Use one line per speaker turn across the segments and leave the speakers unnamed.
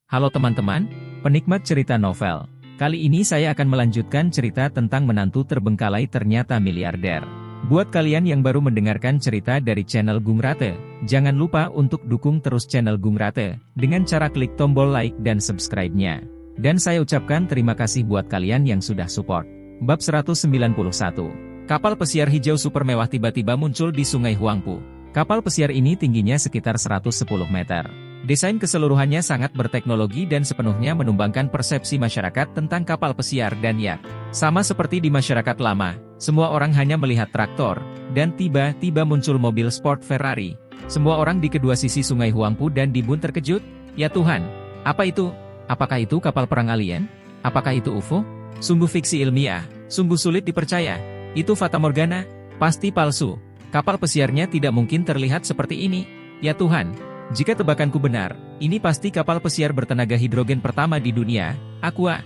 Halo teman-teman, penikmat cerita novel. Kali ini saya akan melanjutkan cerita tentang menantu terbengkalai ternyata miliarder. Buat kalian yang baru mendengarkan cerita dari channel Gung Rate, jangan lupa untuk dukung terus channel Gung Rate dengan cara klik tombol like dan subscribe-nya. Dan saya ucapkan terima kasih buat kalian yang sudah support. Bab 191. Kapal pesiar hijau super mewah tiba-tiba muncul di Sungai Huangpu. Kapal pesiar ini tingginya sekitar 110 meter. Desain keseluruhannya sangat berteknologi dan sepenuhnya menumbangkan persepsi masyarakat tentang kapal pesiar dan yacht. Sama seperti di masyarakat lama, semua orang hanya melihat traktor, dan tiba-tiba muncul mobil sport Ferrari. Semua orang di kedua sisi Sungai Huangpu dan Di Bun terkejut. Ya Tuhan, apa itu? Apakah itu kapal perang alien? Apakah itu UFO? Sungguh fiksi ilmiah, sungguh sulit dipercaya. Itu Fata Morgana? Pasti palsu. Kapal pesiarnya tidak mungkin terlihat seperti ini. Ya Tuhan, jika tebakanku benar, ini pasti kapal pesiar bertenaga hidrogen pertama di dunia. Aqua?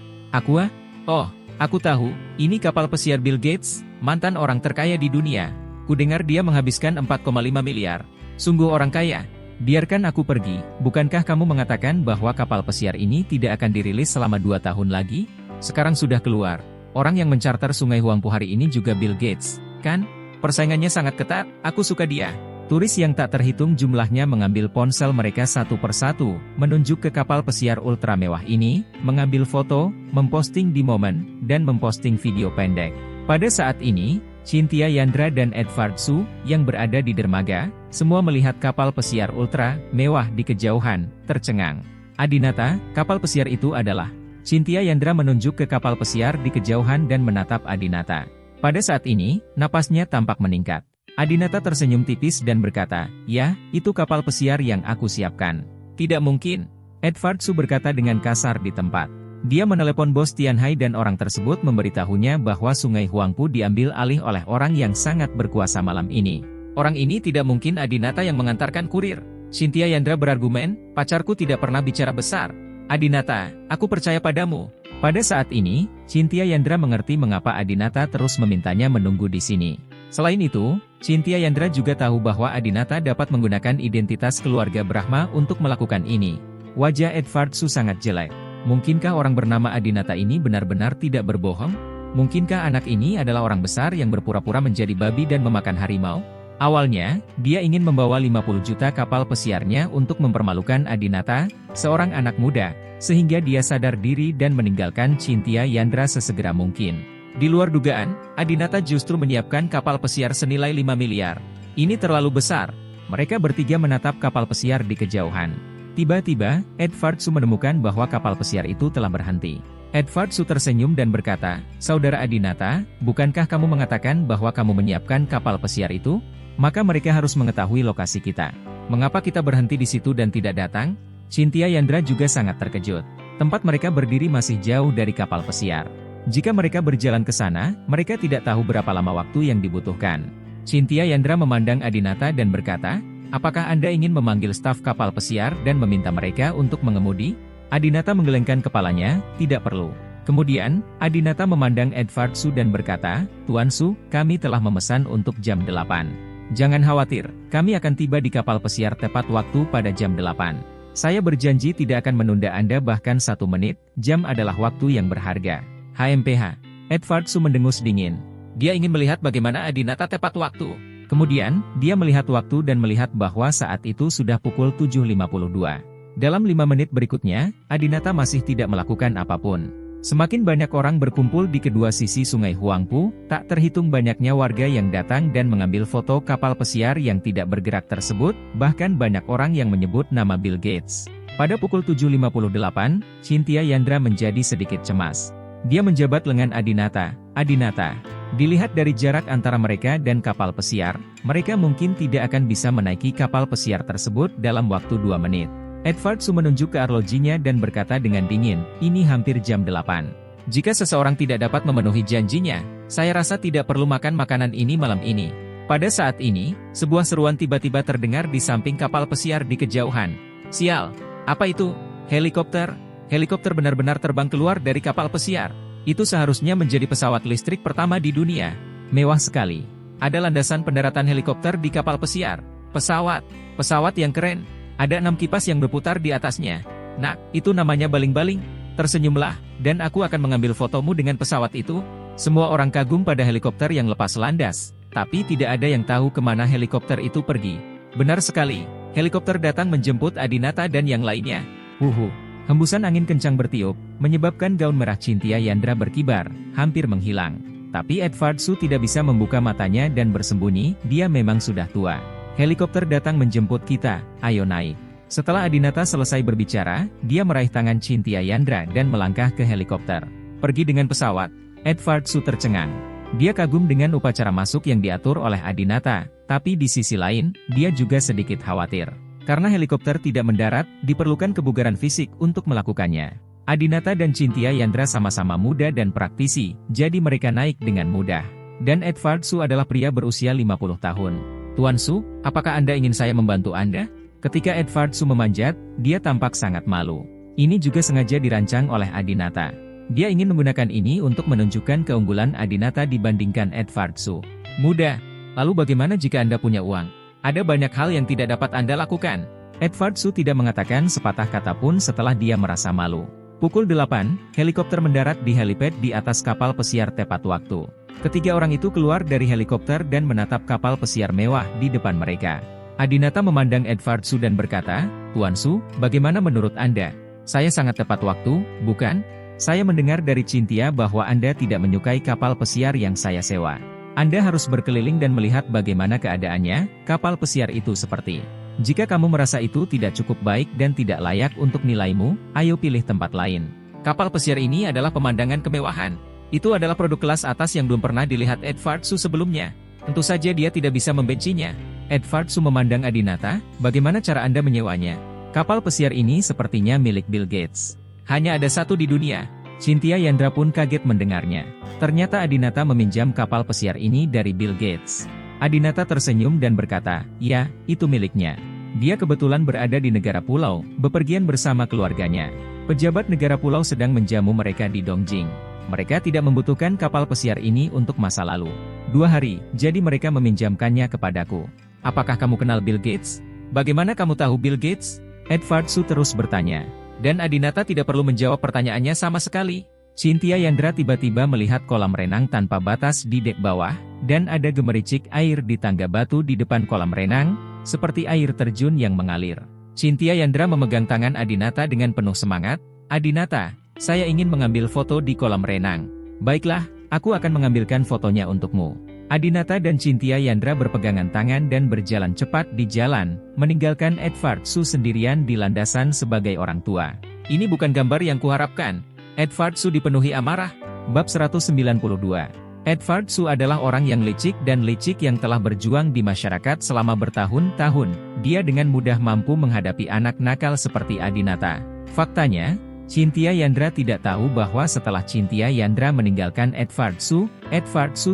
Oh, aku tahu, ini kapal pesiar Bill Gates, mantan orang terkaya di dunia. Kudengar dia menghabiskan 4,5 miliar. Sungguh orang kaya. Biarkan aku pergi. Bukankah kamu mengatakan bahwa kapal pesiar ini tidak akan dirilis selama 2 tahun lagi? Sekarang sudah keluar. Orang yang mencarter Sungai Huangpu hari ini juga Bill Gates, kan? Persaingannya sangat ketat, aku suka dia. Turis yang tak terhitung jumlahnya mengambil ponsel mereka satu persatu, menunjuk ke kapal pesiar ultra mewah ini, mengambil foto, memposting di momen, dan memposting video pendek. Pada saat ini, Cynthia Yandra dan Edward Su, yang berada di dermaga, semua melihat kapal pesiar ultra mewah di kejauhan, tercengang. Adinata, kapal pesiar itu adalah. Cynthia Yandra menunjuk ke kapal pesiar di kejauhan dan menatap Adinata. Pada saat ini, napasnya tampak meningkat. Adinata tersenyum tipis dan berkata, "Ya, itu kapal pesiar yang aku siapkan." "Tidak mungkin." Edward Su berkata dengan kasar di tempat. Dia menelepon bos Tianhai dan orang tersebut memberitahunya bahwa Sungai Huangpu diambil alih oleh orang yang sangat berkuasa malam ini. "Orang ini tidak mungkin Adinata yang mengantarkan kurir." Cynthia Yandra berargumen, "Pacarku tidak pernah bicara besar." "Adinata, aku percaya padamu." Pada saat ini, Cynthia Yandra mengerti mengapa Adinata terus memintanya menunggu di sini. Selain itu, Cynthia Yandra juga tahu bahwa Adinata dapat menggunakan identitas keluarga Brahma untuk melakukan ini. Wajah Edward Su sangat jelek. Mungkinkah orang bernama Adinata ini benar-benar tidak berbohong? Mungkinkah anak ini adalah orang besar yang berpura-pura menjadi babi dan memakan harimau? Awalnya, dia ingin membawa 50 juta kapal pesiarnya untuk mempermalukan Adinata, seorang anak muda, sehingga dia sadar diri dan meninggalkan Cynthia Yandra sesegera mungkin. Di luar dugaan, Adinata justru menyiapkan kapal pesiar senilai 5 miliar. Ini terlalu besar. Mereka bertiga menatap kapal pesiar di kejauhan. Tiba-tiba, Edward Su menemukan bahwa kapal pesiar itu telah berhenti. Edward Su tersenyum dan berkata, "Saudara Adinata, bukankah kamu mengatakan bahwa kamu menyiapkan kapal pesiar itu? Maka mereka harus mengetahui lokasi kita. Mengapa kita berhenti di situ dan tidak datang?" Cynthia Yandra juga sangat terkejut. Tempat mereka berdiri masih jauh dari kapal pesiar. Jika mereka berjalan ke sana, mereka tidak tahu berapa lama waktu yang dibutuhkan. Cynthia Yandra memandang Adinata dan berkata, "Apakah Anda ingin memanggil staf kapal pesiar dan meminta mereka untuk mengemudi?" Adinata menggelengkan kepalanya, "Tidak perlu." Kemudian, Adinata memandang Edward Su dan berkata, "Tuan Su, kami telah memesan untuk jam 8. Jangan khawatir, kami akan tiba di kapal pesiar tepat waktu pada jam 8. Saya berjanji tidak akan menunda Anda bahkan 1 menit, jam adalah waktu yang berharga." HMPH. Edward Su mendengus dingin. Dia ingin melihat bagaimana Adinata tepat waktu. Kemudian, dia melihat waktu dan melihat bahwa saat itu sudah pukul 7.52. Dalam 5 menit berikutnya, Adinata masih tidak melakukan apapun. Semakin banyak orang berkumpul di kedua sisi Sungai Huangpu, tak terhitung banyaknya warga yang datang dan mengambil foto kapal pesiar yang tidak bergerak tersebut, bahkan banyak orang yang menyebut nama Bill Gates. Pada pukul 7.58, Cynthia Yandra menjadi sedikit cemas. Dia menjabat lengan Adinata. "Adinata, dilihat dari jarak antara mereka dan kapal pesiar, mereka mungkin tidak akan bisa menaiki kapal pesiar tersebut dalam waktu 2 menit. Edward Su menunjuk ke arlojinya dan berkata dengan dingin, "Ini hampir jam 8. Jika seseorang tidak dapat memenuhi janjinya, saya rasa tidak perlu makan makanan ini malam ini." Pada saat ini, sebuah seruan tiba-tiba terdengar di samping kapal pesiar di kejauhan. "Sial, apa itu? Helikopter?" Helikopter benar-benar terbang keluar dari kapal pesiar. Itu seharusnya menjadi pesawat listrik pertama di dunia. Mewah sekali. Ada landasan pendaratan helikopter di kapal pesiar. Pesawat yang keren. Ada 6 kipas yang berputar di atasnya. Nak, itu namanya baling-baling. Tersenyumlah, dan aku akan mengambil fotomu dengan pesawat itu. Semua orang kagum pada helikopter yang lepas landas, tapi tidak ada yang tahu kemana helikopter itu pergi. Benar sekali, helikopter datang menjemput Adinata dan yang lainnya. Hembusan angin kencang bertiup, menyebabkan gaun merah Chintya Yandra berkibar, hampir menghilang. Tapi Edward Su tidak bisa membuka matanya dan bersembunyi, dia memang sudah tua. Helikopter datang menjemput kita, ayo naik. Setelah Adinata selesai berbicara, dia meraih tangan Chintya Yandra dan melangkah ke helikopter. Pergi dengan pesawat, Edward Su tercengang. Dia kagum dengan upacara masuk yang diatur oleh Adinata, tapi di sisi lain, dia juga sedikit khawatir. Karena helikopter tidak mendarat, diperlukan kebugaran fisik untuk melakukannya. Adinata dan Chintya Yandra sama-sama muda dan praktisi, jadi mereka naik dengan mudah. Dan Edward Su adalah pria berusia 50 tahun. Tuan Su, apakah Anda ingin saya membantu Anda? Ketika Edward Su memanjat, dia tampak sangat malu. Ini juga sengaja dirancang oleh Adinata. Dia ingin menggunakan ini untuk menunjukkan keunggulan Adinata dibandingkan Edward Su. Mudah. Lalu bagaimana jika Anda punya uang? Ada banyak hal yang tidak dapat Anda lakukan. Edward Su tidak mengatakan sepatah kata pun setelah dia merasa malu. Pukul 8, helikopter mendarat di helipad di atas kapal pesiar tepat waktu. Ketiga orang itu keluar dari helikopter dan menatap kapal pesiar mewah di depan mereka. Adinata memandang Edward Su dan berkata, Tuan Su, bagaimana menurut Anda? Saya sangat tepat waktu, bukan? Saya mendengar dari Chintya bahwa Anda tidak menyukai kapal pesiar yang saya sewa. Anda harus berkeliling dan melihat bagaimana keadaannya, kapal pesiar itu seperti. Jika kamu merasa itu tidak cukup baik dan tidak layak untuk nilaimu, ayo pilih tempat lain. Kapal pesiar ini adalah pemandangan kemewahan. Itu adalah produk kelas atas yang belum pernah dilihat Edward Su sebelumnya. Tentu saja dia tidak bisa membencinya. Edward Su memandang Adinata, bagaimana cara Anda menyewanya? Kapal pesiar ini sepertinya milik Bill Gates. Hanya ada satu di dunia. Chintya Yandra pun kaget mendengarnya. Ternyata Adinata meminjam kapal pesiar ini dari Bill Gates. Adinata tersenyum dan berkata, ya, itu miliknya. Dia kebetulan berada di negara pulau, bepergian bersama keluarganya. Pejabat negara pulau sedang menjamu mereka di Dongjing. Mereka tidak membutuhkan kapal pesiar ini untuk masa lalu. 2 hari, jadi mereka meminjamkannya kepadaku. Apakah kamu kenal Bill Gates? Bagaimana kamu tahu Bill Gates? Edward Su terus bertanya. Dan Adinata tidak perlu menjawab pertanyaannya sama sekali. Chintya Yandra tiba-tiba melihat kolam renang tanpa batas di dek bawah, dan ada gemericik air di tangga batu di depan kolam renang, seperti air terjun yang mengalir. Chintya Yandra memegang tangan Adinata dengan penuh semangat. Adinata, saya ingin mengambil foto di kolam renang. Baiklah, aku akan mengambilkan fotonya untukmu. Adinata dan Chintya Yandra berpegangan tangan dan berjalan cepat di jalan, meninggalkan Edward Su sendirian di landasan sebagai orang tua. Ini bukan gambar yang kuharapkan. Edward Su dipenuhi amarah. Bab 192. Edward Su adalah orang yang licik dan licik yang telah berjuang di masyarakat selama bertahun-tahun. Dia dengan mudah mampu menghadapi anak nakal seperti Adinata. Faktanya, Chintya Yandra tidak tahu bahwa setelah Chintya Yandra meninggalkan Edward Su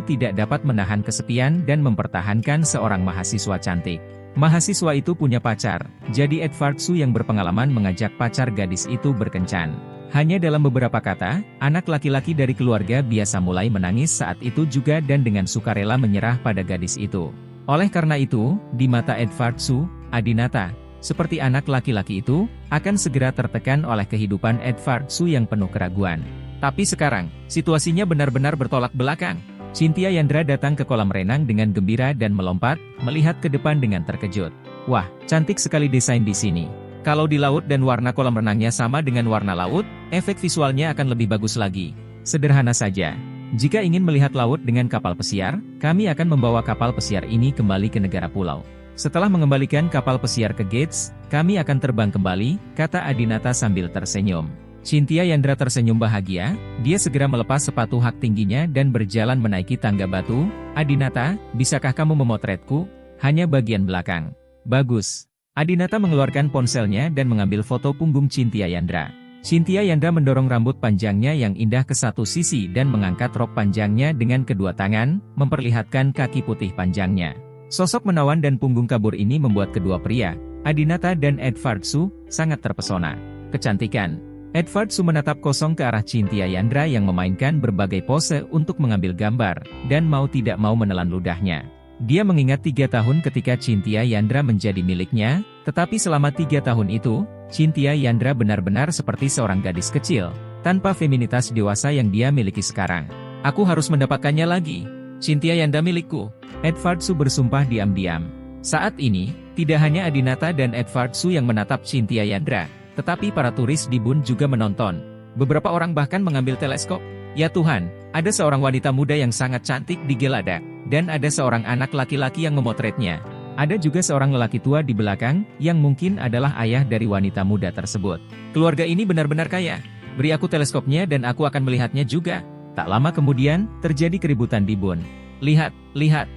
tidak dapat menahan kesepian dan mempertahankan seorang mahasiswa cantik. Mahasiswa itu punya pacar, jadi Edward Su yang berpengalaman mengajak pacar gadis itu berkencan. Hanya dalam beberapa kata, anak laki-laki dari keluarga biasa mulai menangis saat itu juga dan dengan sukarela menyerah pada gadis itu. Oleh karena itu, di mata Edward Su, Adinata, seperti anak laki-laki itu, akan segera tertekan oleh kehidupan Edward Su yang penuh keraguan. Tapi sekarang, situasinya benar-benar bertolak belakang. Chintya Yandra datang ke kolam renang dengan gembira dan melompat, melihat ke depan dengan terkejut. Wah, cantik sekali desain di sini. Kalau di laut dan warna kolam renangnya sama dengan warna laut, efek visualnya akan lebih bagus lagi. Sederhana saja. Jika ingin melihat laut dengan kapal pesiar, kami akan membawa kapal pesiar ini kembali ke negara pulau. Setelah mengembalikan kapal pesiar ke Gates, kami akan terbang kembali, kata Adinata sambil tersenyum. Chintya Yandra tersenyum bahagia, dia segera melepas sepatu hak tingginya dan berjalan menaiki tangga batu. Adinata, bisakah kamu memotretku? Hanya bagian belakang. Bagus. Adinata mengeluarkan ponselnya dan mengambil foto punggung Chintya Yandra. Chintya Yandra mendorong rambut panjangnya yang indah ke satu sisi dan mengangkat rok panjangnya dengan kedua tangan, memperlihatkan kaki putih panjangnya. Sosok menawan dan punggung kabur ini membuat kedua pria, Adinata dan Edward Su, sangat terpesona. Kecantikan. Edward Su menatap kosong ke arah Chintya Yandra yang memainkan berbagai pose untuk mengambil gambar, dan mau tidak mau menelan ludahnya. Dia mengingat 3 tahun ketika Chintya Yandra menjadi miliknya, tetapi selama 3 tahun itu, Cynthia Yandra benar-benar seperti seorang gadis kecil, tanpa feminitas dewasa yang dia miliki sekarang. Aku harus mendapatkannya lagi. Cynthia Yandra milikku. Edward Su bersumpah diam-diam. Saat ini, tidak hanya Adinata dan Edward Su yang menatap Cynthia Yandra, tetapi para turis di Bun juga menonton. Beberapa orang bahkan mengambil teleskop. Ya Tuhan, ada seorang wanita muda yang sangat cantik di geladak, dan ada seorang anak laki-laki yang memotretnya. Ada juga seorang lelaki tua di belakang, yang mungkin adalah ayah dari wanita muda tersebut. Keluarga ini benar-benar kaya. Beri aku teleskopnya dan aku akan melihatnya juga. Tak lama kemudian, terjadi keributan di Bun. Lihat,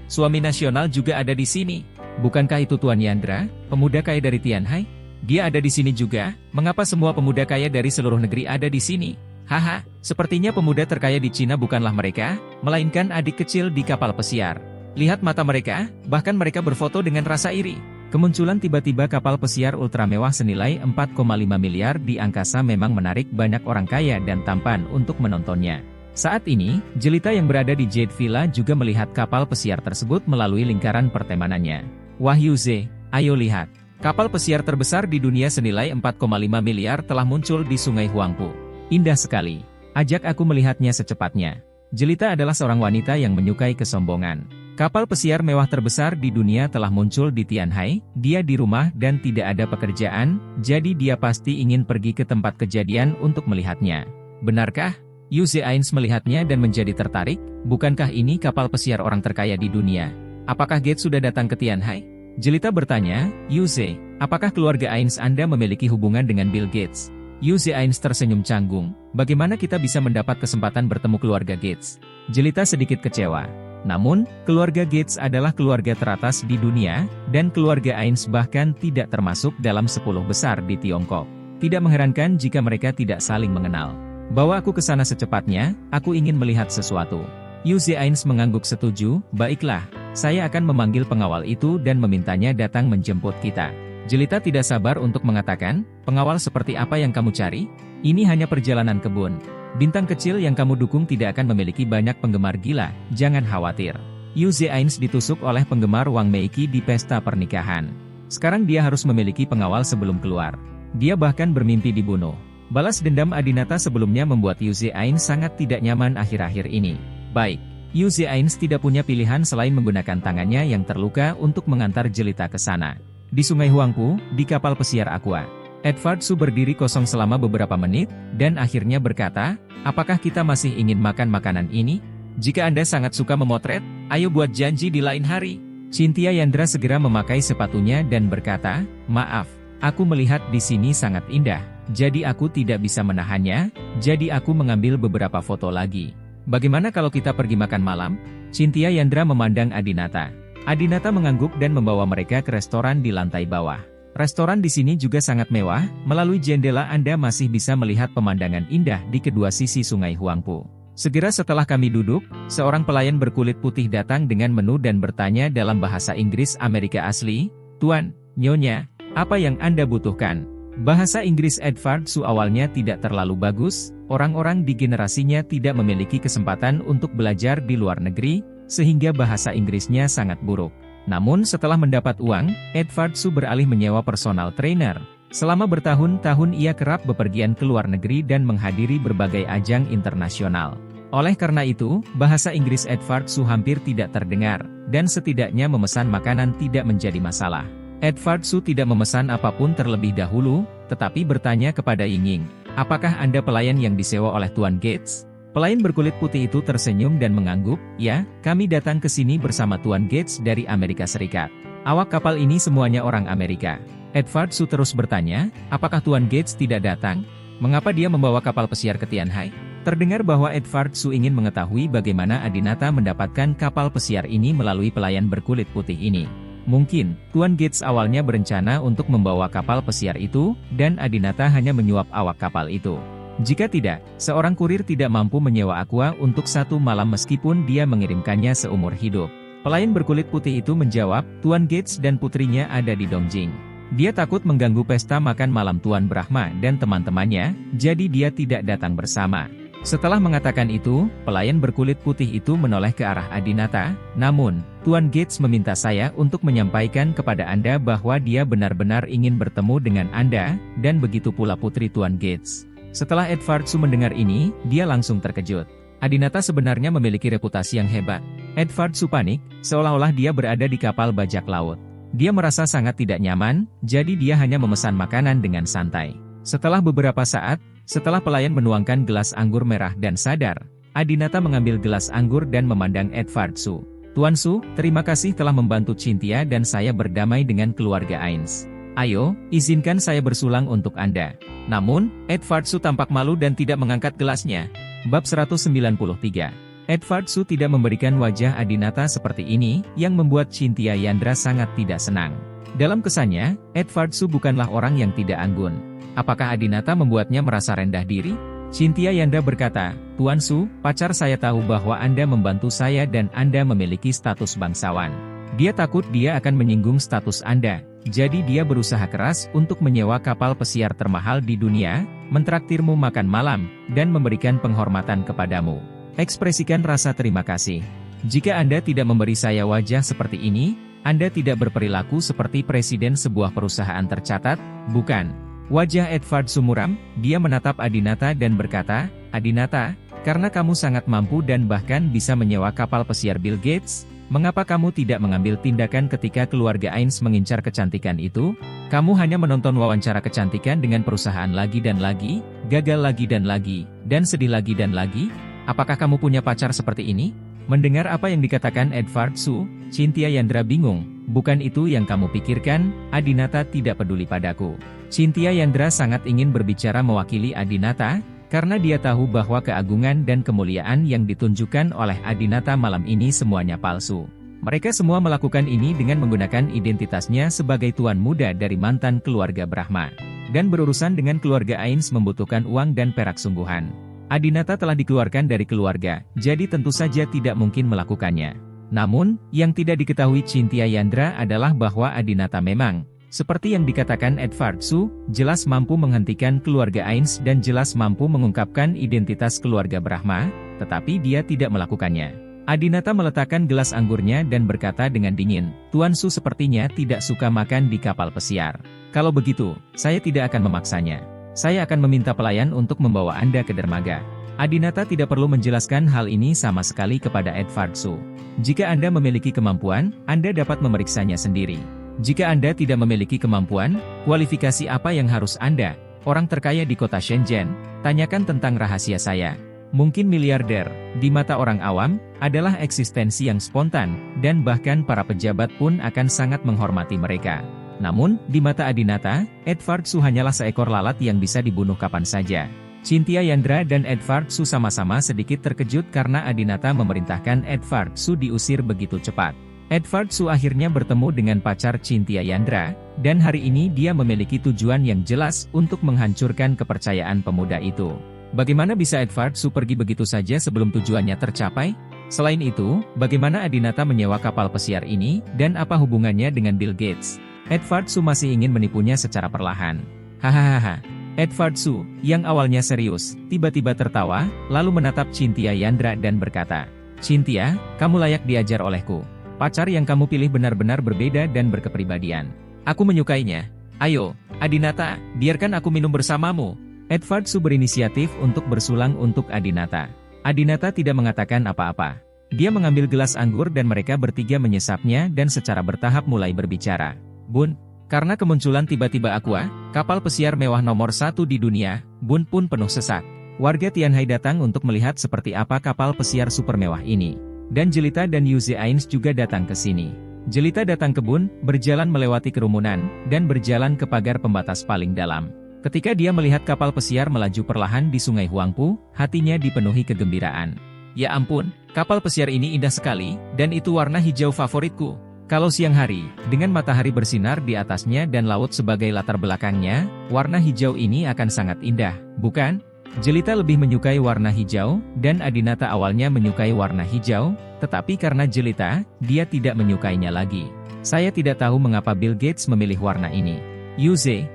suami nasional juga ada di sini. Bukankah itu Tuan Yandra, pemuda kaya dari Tianhai? Dia ada di sini juga. Mengapa semua pemuda kaya dari seluruh negeri ada di sini? Haha, sepertinya pemuda terkaya di Cina bukanlah mereka, melainkan adik kecil di kapal pesiar. Lihat mata mereka, bahkan mereka berfoto dengan rasa iri. Kemunculan tiba-tiba kapal pesiar ultra mewah senilai 4,5 miliar di angkasa memang menarik banyak orang kaya dan tampan untuk menontonnya. Saat ini, jelita yang berada di Jade Villa juga melihat kapal pesiar tersebut melalui lingkaran pertemanannya. Wahyu Z, ayo lihat. Kapal pesiar terbesar di dunia senilai 4,5 miliar telah muncul di Sungai Huangpu. Indah sekali. Ajak aku melihatnya secepatnya. Jelita adalah seorang wanita yang menyukai kesombongan. Kapal pesiar mewah terbesar di dunia telah muncul di Tianhai, dia di rumah dan tidak ada pekerjaan, jadi dia pasti ingin pergi ke tempat kejadian untuk melihatnya. Benarkah? Yu Zeains melihatnya dan menjadi tertarik, bukankah ini kapal pesiar orang terkaya di dunia? Apakah Gates sudah datang ke Tianhai? Jelita bertanya, Yu Ze, apakah keluarga Ains Anda memiliki hubungan dengan Bill Gates? Yu Zeains tersenyum canggung, bagaimana kita bisa mendapat kesempatan bertemu keluarga Gates? Jelita sedikit kecewa. Namun, keluarga Gates adalah keluarga teratas di dunia, dan keluarga Ains bahkan tidak termasuk dalam 10 besar di Tiongkok. Tidak mengherankan jika mereka tidak saling mengenal. Bawa aku ke sana secepatnya, aku ingin melihat sesuatu. Yu Zeains mengangguk setuju, baiklah, saya akan memanggil pengawal itu dan memintanya datang menjemput kita. Jelita tidak sabar untuk mengatakan, pengawal seperti apa yang kamu cari? Ini hanya perjalanan kebun. Bintang kecil yang kamu dukung tidak akan memiliki banyak penggemar gila, jangan khawatir. Yu Zeains ditusuk oleh penggemar Wang Meiki di pesta pernikahan. Sekarang dia harus memiliki pengawal sebelum keluar. Dia bahkan bermimpi dibunuh. Balas dendam Adinata sebelumnya membuat Yu Zeains sangat tidak nyaman akhir-akhir ini. Baik, Yu Zeains tidak punya pilihan selain menggunakan tangannya yang terluka untuk mengantar Jelita ke sana. Di Sungai Huangpu, di kapal pesiar Aqua. Edward Su berdiri kosong selama beberapa menit, dan akhirnya berkata, apakah kita masih ingin makan makanan ini? Jika Anda sangat suka memotret, ayo buat janji di lain hari. Cynthia Yandra segera memakai sepatunya dan berkata, maaf, aku melihat di sini sangat indah, jadi aku tidak bisa menahannya, jadi aku mengambil beberapa foto lagi. Bagaimana kalau kita pergi makan malam? Cynthia Yandra memandang Adinata. Adinata mengangguk dan membawa mereka ke restoran di lantai bawah. Restoran di sini juga sangat mewah, melalui jendela Anda masih bisa melihat pemandangan indah di kedua sisi Sungai Huangpu. Segera setelah kami duduk, seorang pelayan berkulit putih datang dengan menu dan bertanya dalam bahasa Inggris Amerika asli, Tuan, Nyonya, apa yang Anda butuhkan? Bahasa Inggris Edward Su awalnya tidak terlalu bagus, orang-orang di generasinya tidak memiliki kesempatan untuk belajar di luar negeri, sehingga bahasa Inggrisnya sangat buruk. Namun setelah mendapat uang, Edward Su beralih menyewa personal trainer. Selama bertahun-tahun ia kerap bepergian ke luar negeri dan menghadiri berbagai ajang internasional. Oleh karena itu, bahasa Inggris Edward Su hampir tidak terdengar, dan setidaknya memesan makanan tidak menjadi masalah. Edward Su tidak memesan apapun terlebih dahulu, tetapi bertanya kepada Ying, apakah Anda pelayan yang disewa oleh Tuan Gates? Pelayan berkulit putih itu tersenyum dan mengangguk, ya, kami datang ke sini bersama Tuan Gates dari Amerika Serikat. Awak kapal ini semuanya orang Amerika. Edward Su terus bertanya, apakah Tuan Gates tidak datang? Mengapa dia membawa kapal pesiar ke Tianhai? Terdengar bahwa Edward Su ingin mengetahui bagaimana Adinata mendapatkan kapal pesiar ini melalui pelayan berkulit putih ini. Mungkin, Tuan Gates awalnya berencana untuk membawa kapal pesiar itu, dan Adinata hanya menyuap awak kapal itu. Jika tidak, seorang kurir tidak mampu menyewa Aqua untuk satu malam meskipun dia mengirimkannya seumur hidup. Pelayan berkulit putih itu menjawab, Tuan Gates dan putrinya ada di Dongjing. Dia takut mengganggu pesta makan malam Tuan Brahma dan teman-temannya, jadi dia tidak datang bersama. Setelah mengatakan itu, pelayan berkulit putih itu menoleh ke arah Adinata, namun, Tuan Gates meminta saya untuk menyampaikan kepada Anda bahwa dia benar-benar ingin bertemu dengan Anda, dan begitu pula putri Tuan Gates. Setelah Edward Su mendengar ini, dia langsung terkejut. Adinata sebenarnya memiliki reputasi yang hebat. Edward Su panik, seolah-olah dia berada di kapal bajak laut. Dia merasa sangat tidak nyaman, jadi dia hanya memesan makanan dengan santai. Setelah beberapa saat, setelah pelayan menuangkan gelas anggur merah dan sadar, Adinata mengambil gelas anggur dan memandang Edward Su. Tuan Su, terima kasih telah membantu Cynthia dan saya berdamai dengan keluarga Ains. Ayo, izinkan saya bersulang untuk Anda. Namun, Edward Su tampak malu dan tidak mengangkat gelasnya. Bab 193. Edward Su tidak memberikan wajah Adinata seperti ini, yang membuat Cynthia Yandra sangat tidak senang. Dalam kesannya, Edward Su bukanlah orang yang tidak anggun. Apakah Adinata membuatnya merasa rendah diri? Cynthia Yandra berkata, Tuan Su, pacar saya tahu bahwa Anda membantu saya dan Anda memiliki status bangsawan. Dia takut dia akan menyinggung status Anda, jadi dia berusaha keras untuk menyewa kapal pesiar termahal di dunia, mentraktirmu makan malam, dan memberikan penghormatan kepadamu. Ekspresikan rasa terima kasih. Jika Anda tidak memberi saya wajah seperti ini, Anda tidak berperilaku seperti presiden sebuah perusahaan tercatat, bukan? Wajah Edward Su muram, dia menatap Adinata dan berkata, Adinata, karena kamu sangat mampu dan bahkan bisa menyewa kapal pesiar Bill Gates, mengapa kamu tidak mengambil tindakan ketika keluarga Ains mengincar kecantikan itu? Kamu hanya menonton wawancara kecantikan dengan perusahaan lagi dan lagi, gagal lagi dan sedih lagi dan lagi? Apakah kamu punya pacar seperti ini? Mendengar apa yang dikatakan Edward Su, Cynthia Yandra bingung. Bukan itu yang kamu pikirkan, Adinata tidak peduli padaku. Cynthia Yandra sangat ingin berbicara mewakili Adinata, karena dia tahu bahwa keagungan dan kemuliaan yang ditunjukkan oleh Adinata malam ini semuanya palsu. Mereka semua melakukan ini dengan menggunakan identitasnya sebagai tuan muda dari mantan keluarga Brahma. Dan berurusan dengan keluarga Ains membutuhkan uang dan perak sungguhan. Adinata telah dikeluarkan dari keluarga, jadi tentu saja tidak mungkin melakukannya. Namun, yang tidak diketahui Cynthia Yandra adalah bahwa Adinata memang, seperti yang dikatakan Edward Su, jelas mampu menghentikan keluarga Ains dan jelas mampu mengungkapkan identitas keluarga Brahma, tetapi dia tidak melakukannya. Adinata meletakkan gelas anggurnya dan berkata dengan dingin, Tuan Su sepertinya tidak suka makan di kapal pesiar. Kalau begitu, saya tidak akan memaksanya. Saya akan meminta pelayan untuk membawa Anda ke dermaga. Adinata tidak perlu menjelaskan hal ini sama sekali kepada Edward Su. Jika Anda memiliki kemampuan, Anda dapat memeriksanya sendiri. Jika Anda tidak memiliki kemampuan, kualifikasi apa yang harus Anda, orang terkaya di kota Shenzhen, tanyakan tentang rahasia saya. Mungkin miliarder, di mata orang awam, adalah eksistensi yang spontan, dan bahkan para pejabat pun akan sangat menghormati mereka. Namun, di mata Adinata, Edward Su hanyalah seekor lalat yang bisa dibunuh kapan saja. Cynthia Yandra dan Edward Su sama-sama sedikit terkejut karena Adinata memerintahkan Edward Su diusir begitu cepat. Edward Su akhirnya bertemu dengan pacar Cynthia Yandra, dan hari ini dia memiliki tujuan yang jelas untuk menghancurkan kepercayaan pemuda itu. Bagaimana bisa Edward Su pergi begitu saja sebelum tujuannya tercapai? Selain itu, bagaimana Adinata menyewa kapal pesiar ini, dan apa hubungannya dengan Bill Gates? Edward Su masih ingin menipunya secara perlahan. Hahaha. Edward Su, yang awalnya serius, tiba-tiba tertawa, lalu menatap Cynthia Yandra dan berkata, Cynthia, kamu layak diajar olehku. Pacar yang kamu pilih benar-benar berbeda dan berkepribadian. Aku menyukainya. Ayo, Adinata, biarkan aku minum bersamamu. Edward Su berinisiatif untuk bersulang untuk Adinata. Adinata tidak mengatakan apa-apa. Dia mengambil gelas anggur dan mereka bertiga menyesapnya dan secara bertahap mulai berbicara. Bun, karena kemunculan tiba-tiba Aqua, kapal pesiar mewah nomor 1 di dunia, Bun pun penuh sesak. Warga Tianhai datang untuk melihat seperti apa kapal pesiar super mewah ini. Dan Jelita dan Yuze Ains juga datang ke sini. Jelita datang ke Bun, berjalan melewati kerumunan, dan berjalan ke pagar pembatas paling dalam. Ketika dia melihat kapal pesiar melaju perlahan di sungai Huangpu, hatinya dipenuhi kegembiraan. Ya ampun, kapal pesiar ini indah sekali, dan itu warna hijau favoritku. Kalau siang hari, dengan matahari bersinar di atasnya dan laut sebagai latar belakangnya, warna hijau ini akan sangat indah, bukan? Jelita lebih menyukai warna hijau, dan Adinata awalnya menyukai warna hijau, tetapi karena Jelita, dia tidak menyukainya lagi. Saya tidak tahu mengapa Bill Gates memilih warna ini. Yuze,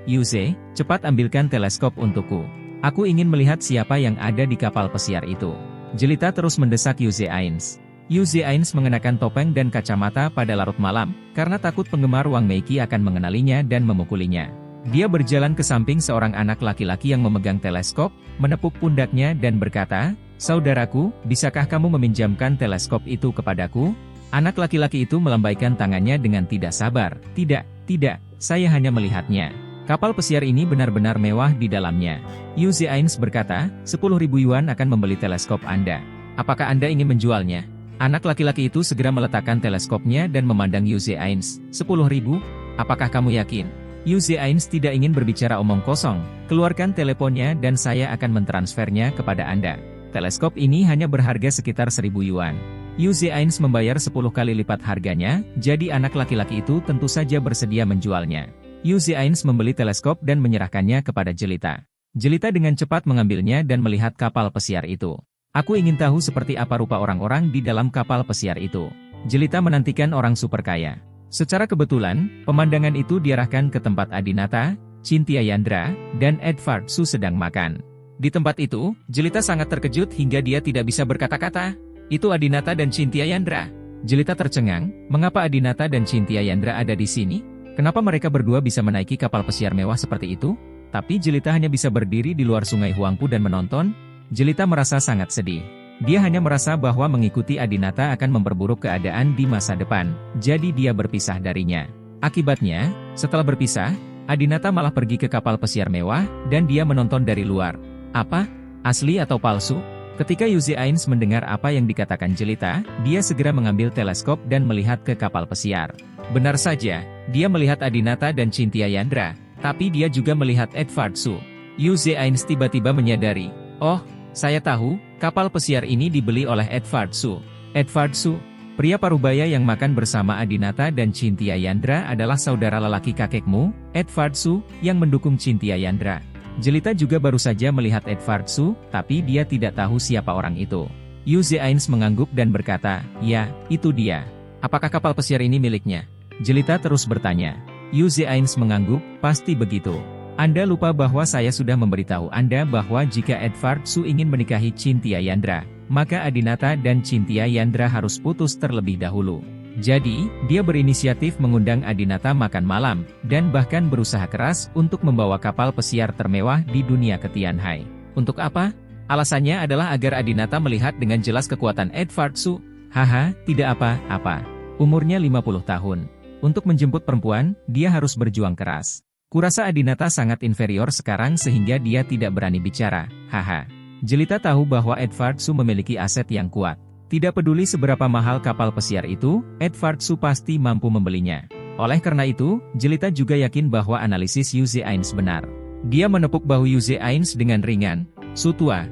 cepat ambilkan teleskop untukku. Aku ingin melihat siapa yang ada di kapal pesiar itu. Jelita terus mendesak Yu Zeains. Yu Zeains mengenakan topeng dan kacamata pada larut malam, karena takut penggemar Wang Meiki akan mengenalinya dan memukulinya. Dia berjalan ke samping seorang anak laki-laki yang memegang teleskop, menepuk pundaknya dan berkata, "Saudaraku, bisakah kamu meminjamkan teleskop itu kepadaku?" Anak laki-laki itu melambaikan tangannya dengan tidak sabar. Tidak, saya hanya melihatnya. Kapal pesiar ini benar-benar mewah di dalamnya. Yu Zeains berkata, 10.000 yuan akan membeli teleskop Anda. Apakah Anda ingin menjualnya? Anak laki-laki itu segera meletakkan teleskopnya dan memandang Yu Zeains. 10.000? Apakah kamu yakin? Yu Zeains tidak ingin berbicara omong kosong. Keluarkan teleponnya dan saya akan mentransfernya kepada Anda. Teleskop ini hanya berharga sekitar 1.000 yuan. Yu Zeains membayar 10 kali lipat harganya, jadi anak laki-laki itu tentu saja bersedia menjualnya. Yu Zeains membeli teleskop dan menyerahkannya kepada Jelita. Jelita dengan cepat mengambilnya dan melihat kapal pesiar itu. Aku ingin tahu seperti apa rupa orang-orang di dalam kapal pesiar itu. Jelita menantikan orang super kaya. Secara kebetulan, pemandangan itu diarahkan ke tempat Adinata, Cynthia Yandra, dan Edward Su sedang makan. Di tempat itu, Jelita sangat terkejut hingga dia tidak bisa berkata-kata. Itu Adinata dan Cynthia Yandra. Jelita tercengang, mengapa Adinata dan Cynthia Yandra ada di sini? Kenapa mereka berdua bisa menaiki kapal pesiar mewah seperti itu? Tapi Jelita hanya bisa berdiri di luar sungai Huangpu dan menonton. Jelita merasa sangat sedih. Dia hanya merasa bahwa mengikuti Adinata akan memperburuk keadaan di masa depan, jadi dia berpisah darinya. Akibatnya, setelah berpisah, Adinata malah pergi ke kapal pesiar mewah, dan dia menonton dari luar. Apa? Asli atau palsu? Ketika Yu Zeains mendengar apa yang dikatakan Jelita, dia segera mengambil teleskop dan melihat ke kapal pesiar. Benar saja, dia melihat Adinata dan Cynthia Yandra, tapi dia juga melihat Edward Su. Yu Zeains tiba-tiba menyadari, oh, saya tahu, kapal pesiar ini dibeli oleh Edward Su. Edward Su, pria parubaya yang makan bersama Adinata dan Cynthia Yandra adalah saudara lelaki kakekmu, Edward Su, yang mendukung Cynthia Yandra. Jelita juga baru saja melihat Edward Su, tapi dia tidak tahu siapa orang itu. Yu Zeains mengangguk dan berkata, ya, itu dia. Apakah kapal pesiar ini miliknya? Jelita terus bertanya. Yu Zeains mengangguk, pasti begitu. Anda lupa bahwa saya sudah memberitahu Anda bahwa jika Edward Su ingin menikahi Cynthia Yandra, maka Adinata dan Cynthia Yandra harus putus terlebih dahulu. Jadi, dia berinisiatif mengundang Adinata makan malam, dan bahkan berusaha keras untuk membawa kapal pesiar termewah di dunia ke Tianhai. Untuk apa? Alasannya adalah agar Adinata melihat dengan jelas kekuatan Edward Su. Haha, tidak apa-apa. Umurnya 50 tahun. Untuk menjemput perempuan, dia harus berjuang keras. Kurasa Adinata sangat inferior sekarang sehingga dia tidak berani bicara. Haha. Jelita tahu bahwa Edward Su memiliki aset yang kuat. Tidak peduli seberapa mahal kapal pesiar itu, Edward Su pasti mampu membelinya. Oleh karena itu, Jelita juga yakin bahwa analisis Yu Zeains benar. Dia menepuk bahu Yu Zeains dengan ringan. Su tua,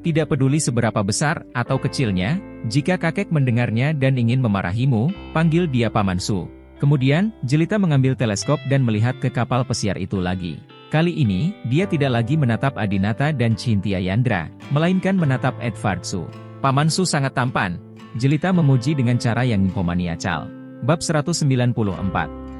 tidak peduli seberapa besar atau kecilnya, jika kakek mendengarnya dan ingin memarahimu, panggil dia Paman Su. Kemudian, Jelita mengambil teleskop dan melihat ke kapal pesiar itu lagi. Kali ini, dia tidak lagi menatap Adinata dan Cynthia Yandra, melainkan menatap Edward Su. Paman Su sangat tampan. Jelita memuji dengan cara yang memaniacal. Bab 194.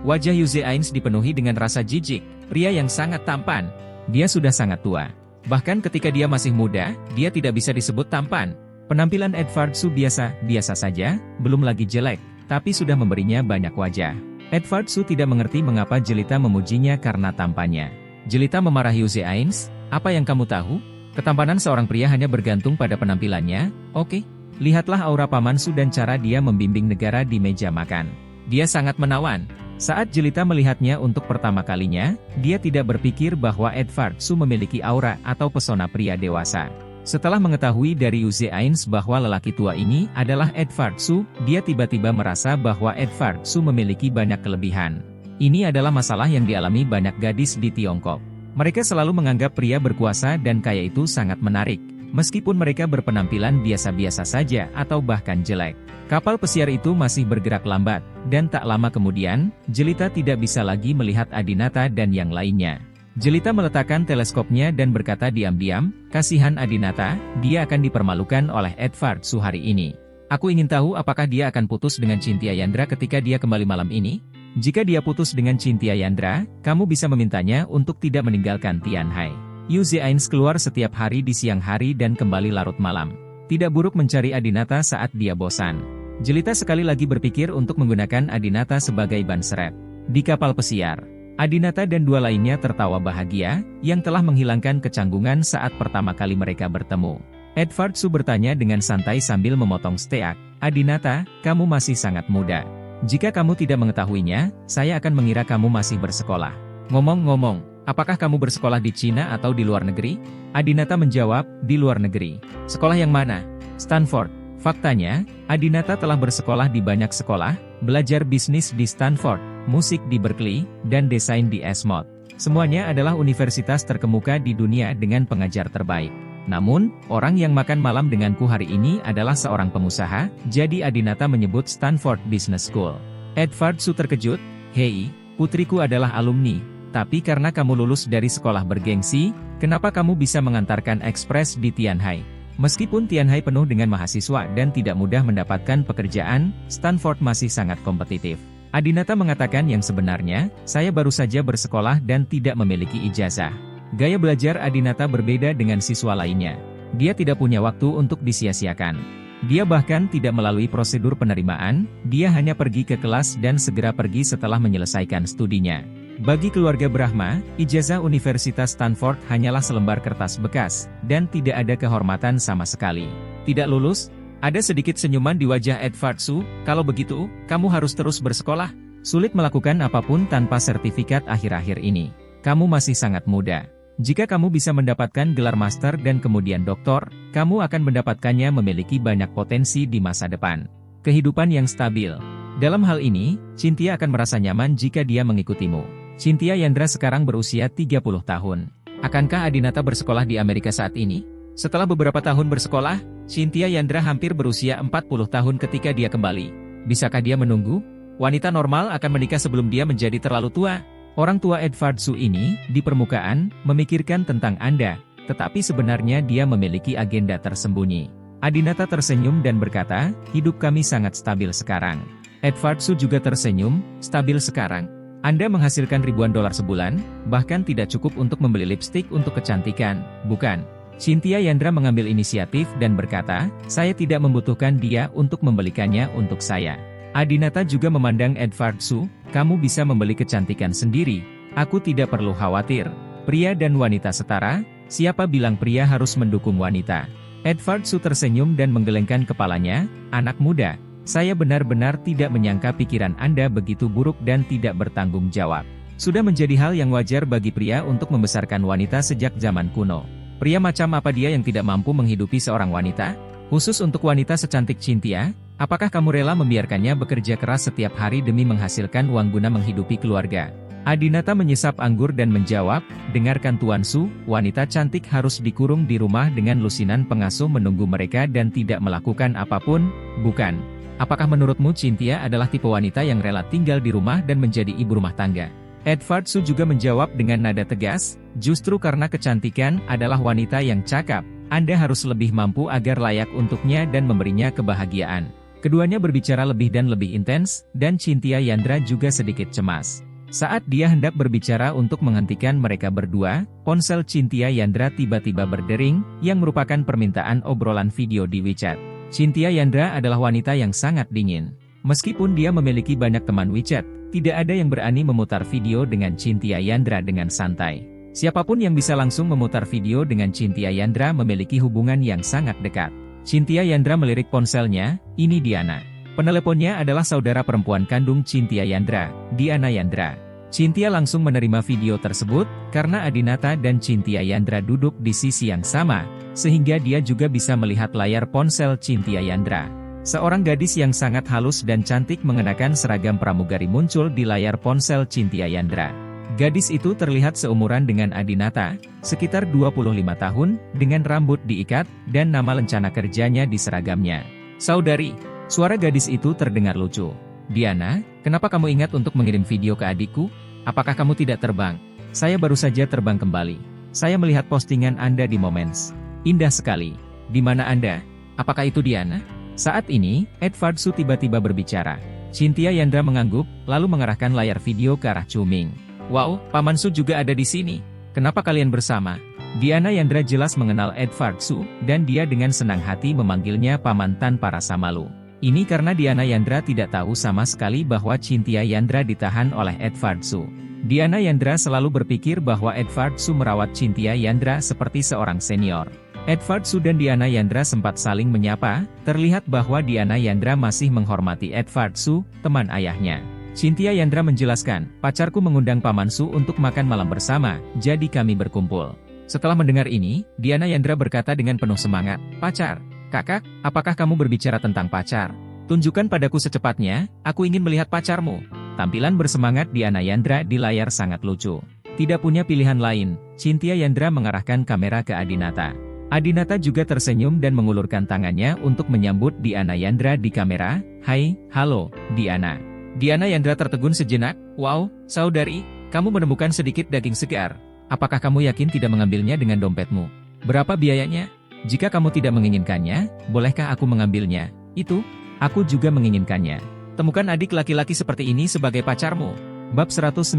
Wajah Yu Zeains dipenuhi dengan rasa jijik. Pria yang sangat tampan. Dia sudah sangat tua. Bahkan ketika dia masih muda, dia tidak bisa disebut tampan. Penampilan Edward Su biasa saja, belum lagi jelek, tapi sudah memberinya banyak wajah. Edward Su tidak mengerti mengapa Jelita memujinya karena tampannya. Jelita memarahi Yu Zeains, apa yang kamu tahu? Ketampanan seorang pria hanya bergantung pada penampilannya. Oke, lihatlah aura Paman Su dan cara dia membimbing negara di meja makan. Dia sangat menawan. Saat Jelita melihatnya untuk pertama kalinya, dia tidak berpikir bahwa Edward Su memiliki aura atau pesona pria dewasa. Setelah mengetahui dari Yu Zeains bahwa lelaki tua ini adalah Edward Su, dia tiba-tiba merasa bahwa Edward Su memiliki banyak kelebihan. Ini adalah masalah yang dialami banyak gadis di Tiongkok. Mereka selalu menganggap pria berkuasa dan kaya itu sangat menarik, meskipun mereka berpenampilan biasa-biasa saja atau bahkan jelek. Kapal pesiar itu masih bergerak lambat, dan tak lama kemudian, Jelita tidak bisa lagi melihat Adinata dan yang lainnya. Jelita meletakkan teleskopnya dan berkata diam-diam, kasihan Adinata, dia akan dipermalukan oleh Edward Su hari ini. Aku ingin tahu apakah dia akan putus dengan Cynthia Yandra ketika dia kembali malam ini? Jika dia putus dengan Cynthia Yandra, kamu bisa memintanya untuk tidak meninggalkan Tianhai. Yu Zhains keluar setiap hari di siang hari dan kembali larut malam. Tidak buruk mencari Adinata saat dia bosan. Jelita sekali lagi berpikir untuk menggunakan Adinata sebagai ban serep. Di kapal pesiar, Adinata dan dua lainnya tertawa bahagia, yang telah menghilangkan kecanggungan saat pertama kali mereka bertemu. Edward Su bertanya dengan santai sambil memotong steak. Adinata, kamu masih sangat muda. Jika kamu tidak mengetahuinya, saya akan mengira kamu masih bersekolah. Ngomong-ngomong, apakah kamu bersekolah di Cina atau di luar negeri? Adinata menjawab, di luar negeri. Sekolah yang mana? Stanford. Faktanya, Adinata telah bersekolah di banyak sekolah, belajar bisnis di Stanford, musik di Berkeley, dan desain di Esmond. Semuanya adalah universitas terkemuka di dunia dengan pengajar terbaik. Namun, orang yang makan malam denganku hari ini adalah seorang pengusaha, jadi Adinata menyebut Stanford Business School. Edward Su terkejut, hei, putriku adalah alumni, tapi karena kamu lulus dari sekolah bergengsi, kenapa kamu bisa mengantarkan ekspres di Tianhai? Meskipun Tianhai penuh dengan mahasiswa dan tidak mudah mendapatkan pekerjaan, Stanford masih sangat kompetitif. Adinata mengatakan yang sebenarnya, saya baru saja bersekolah dan tidak memiliki ijazah. Gaya belajar Adinata berbeda dengan siswa lainnya. Dia tidak punya waktu untuk disia-siakan. Dia bahkan tidak melalui prosedur penerimaan, dia hanya pergi ke kelas dan segera pergi setelah menyelesaikan studinya. Bagi keluarga Brahma, ijazah Universitas Stanford hanyalah selembar kertas bekas, dan tidak ada kehormatan sama sekali. Tidak lulus? Ada sedikit senyuman di wajah Edward Su, kalau begitu, kamu harus terus bersekolah. Sulit melakukan apapun tanpa sertifikat akhir-akhir ini. Kamu masih sangat muda. Jika kamu bisa mendapatkan gelar master dan kemudian doktor, kamu akan mendapatkannya memiliki banyak potensi di masa depan. Kehidupan yang stabil. Dalam hal ini, Cynthia akan merasa nyaman jika dia mengikutimu. Cynthia Yandra sekarang berusia 30 tahun. Akankah Adinata bersekolah di Amerika saat ini? Setelah beberapa tahun bersekolah, Cynthia Yandra hampir berusia 40 tahun ketika dia kembali. Bisakah dia menunggu? Wanita normal akan menikah sebelum dia menjadi terlalu tua. Orang tua Edward Su ini, di permukaan, memikirkan tentang Anda, tetapi sebenarnya dia memiliki agenda tersembunyi. Adinata tersenyum dan berkata, hidup kami sangat stabil sekarang. Edward Su juga tersenyum, stabil sekarang. Anda menghasilkan ribuan dolar sebulan, bahkan tidak cukup untuk membeli lipstik untuk kecantikan, bukan? Cynthia Yandra mengambil inisiatif dan berkata, saya tidak membutuhkan dia untuk membelikannya untuk saya. Adinata juga memandang Edward Su, kamu bisa membeli kecantikan sendiri, aku tidak perlu khawatir. Pria dan wanita setara, siapa bilang pria harus mendukung wanita? Edward Su tersenyum dan menggelengkan kepalanya, anak muda, saya benar-benar tidak menyangka pikiran Anda begitu buruk dan tidak bertanggung jawab. Sudah menjadi hal yang wajar bagi pria untuk membesarkan wanita sejak zaman kuno. Pria macam apa dia yang tidak mampu menghidupi seorang wanita? Khusus untuk wanita secantik Cynthia, apakah kamu rela membiarkannya bekerja keras setiap hari demi menghasilkan uang guna menghidupi keluarga? Adinata menyesap anggur dan menjawab, dengarkan Tuan Su, wanita cantik harus dikurung di rumah dengan lusinan pengasuh menunggu mereka dan tidak melakukan apapun, bukan? Apakah menurutmu Cynthia adalah tipe wanita yang rela tinggal di rumah dan menjadi ibu rumah tangga? Edward Su juga menjawab dengan nada tegas, justru karena kecantikan adalah wanita yang cakap, Anda harus lebih mampu agar layak untuknya dan memberinya kebahagiaan. Keduanya berbicara lebih dan lebih intens, dan Cynthia Yandra juga sedikit cemas. Saat dia hendak berbicara untuk menghentikan mereka berdua, ponsel Cynthia Yandra tiba-tiba berdering, yang merupakan permintaan obrolan video di WeChat. Cynthia Yandra adalah wanita yang sangat dingin. Meskipun dia memiliki banyak teman WeChat, tidak ada yang berani memutar video dengan Cynthia Yandra dengan santai. Siapapun yang bisa langsung memutar video dengan Cynthia Yandra memiliki hubungan yang sangat dekat. Cynthia Yandra melirik ponselnya, ini Diana. Peneleponnya adalah saudara perempuan kandung Cynthia Yandra, Diana Yandra. Cynthia langsung menerima video tersebut, karena Adinata dan Cynthia Yandra duduk di sisi yang sama, sehingga dia juga bisa melihat layar ponsel Cynthia Yandra. Seorang gadis yang sangat halus dan cantik mengenakan seragam pramugari muncul di layar ponsel Cynthia Yandra. Gadis itu terlihat seumuran dengan Adinata, sekitar 25 tahun, dengan rambut diikat, dan nama lencana kerjanya di seragamnya. Saudari, suara gadis itu terdengar lucu. Diana, kenapa kamu ingat untuk mengirim video ke adikku? Apakah kamu tidak terbang? Saya baru saja terbang kembali. Saya melihat postingan Anda di Moments. Indah sekali. Di mana Anda? Apakah itu Diana? Saat ini, Edward Su tiba-tiba berbicara. Cynthia Yandra mengangguk, lalu mengarahkan layar video ke arah Chu Ming. Wow, Paman Su juga ada di sini. Kenapa kalian bersama? Diana Yandra jelas mengenal Edward Su, dan dia dengan senang hati memanggilnya paman tanpa rasa malu. Ini karena Diana Yandra tidak tahu sama sekali bahwa Cynthia Yandra ditahan oleh Edward Su. Diana Yandra selalu berpikir bahwa Edward Su merawat Cynthia Yandra seperti seorang senior. Edward Su dan Diana Yandra sempat saling menyapa, terlihat bahwa Diana Yandra masih menghormati Edward Su, teman ayahnya. Cynthia Yandra menjelaskan, pacarku mengundang Paman Su untuk makan malam bersama, jadi kami berkumpul. Setelah mendengar ini, Diana Yandra berkata dengan penuh semangat, pacar, kakak, apakah kamu berbicara tentang pacar? Tunjukkan padaku secepatnya, aku ingin melihat pacarmu. Tampilan bersemangat Diana Yandra di layar sangat lucu. Tidak punya pilihan lain, Cynthia Yandra mengarahkan kamera ke Adinata. Adinata juga tersenyum dan mengulurkan tangannya untuk menyambut Diana Yandra di kamera. Hai, halo, Diana. Diana Yandra tertegun sejenak, wow, saudari, kamu menemukan sedikit daging segar. Apakah kamu yakin tidak mengambilnya dengan dompetmu? Berapa biayanya? Jika kamu tidak menginginkannya, bolehkah aku mengambilnya? Itu, aku juga menginginkannya. Temukan adik laki-laki seperti ini sebagai pacarmu. Bab 195.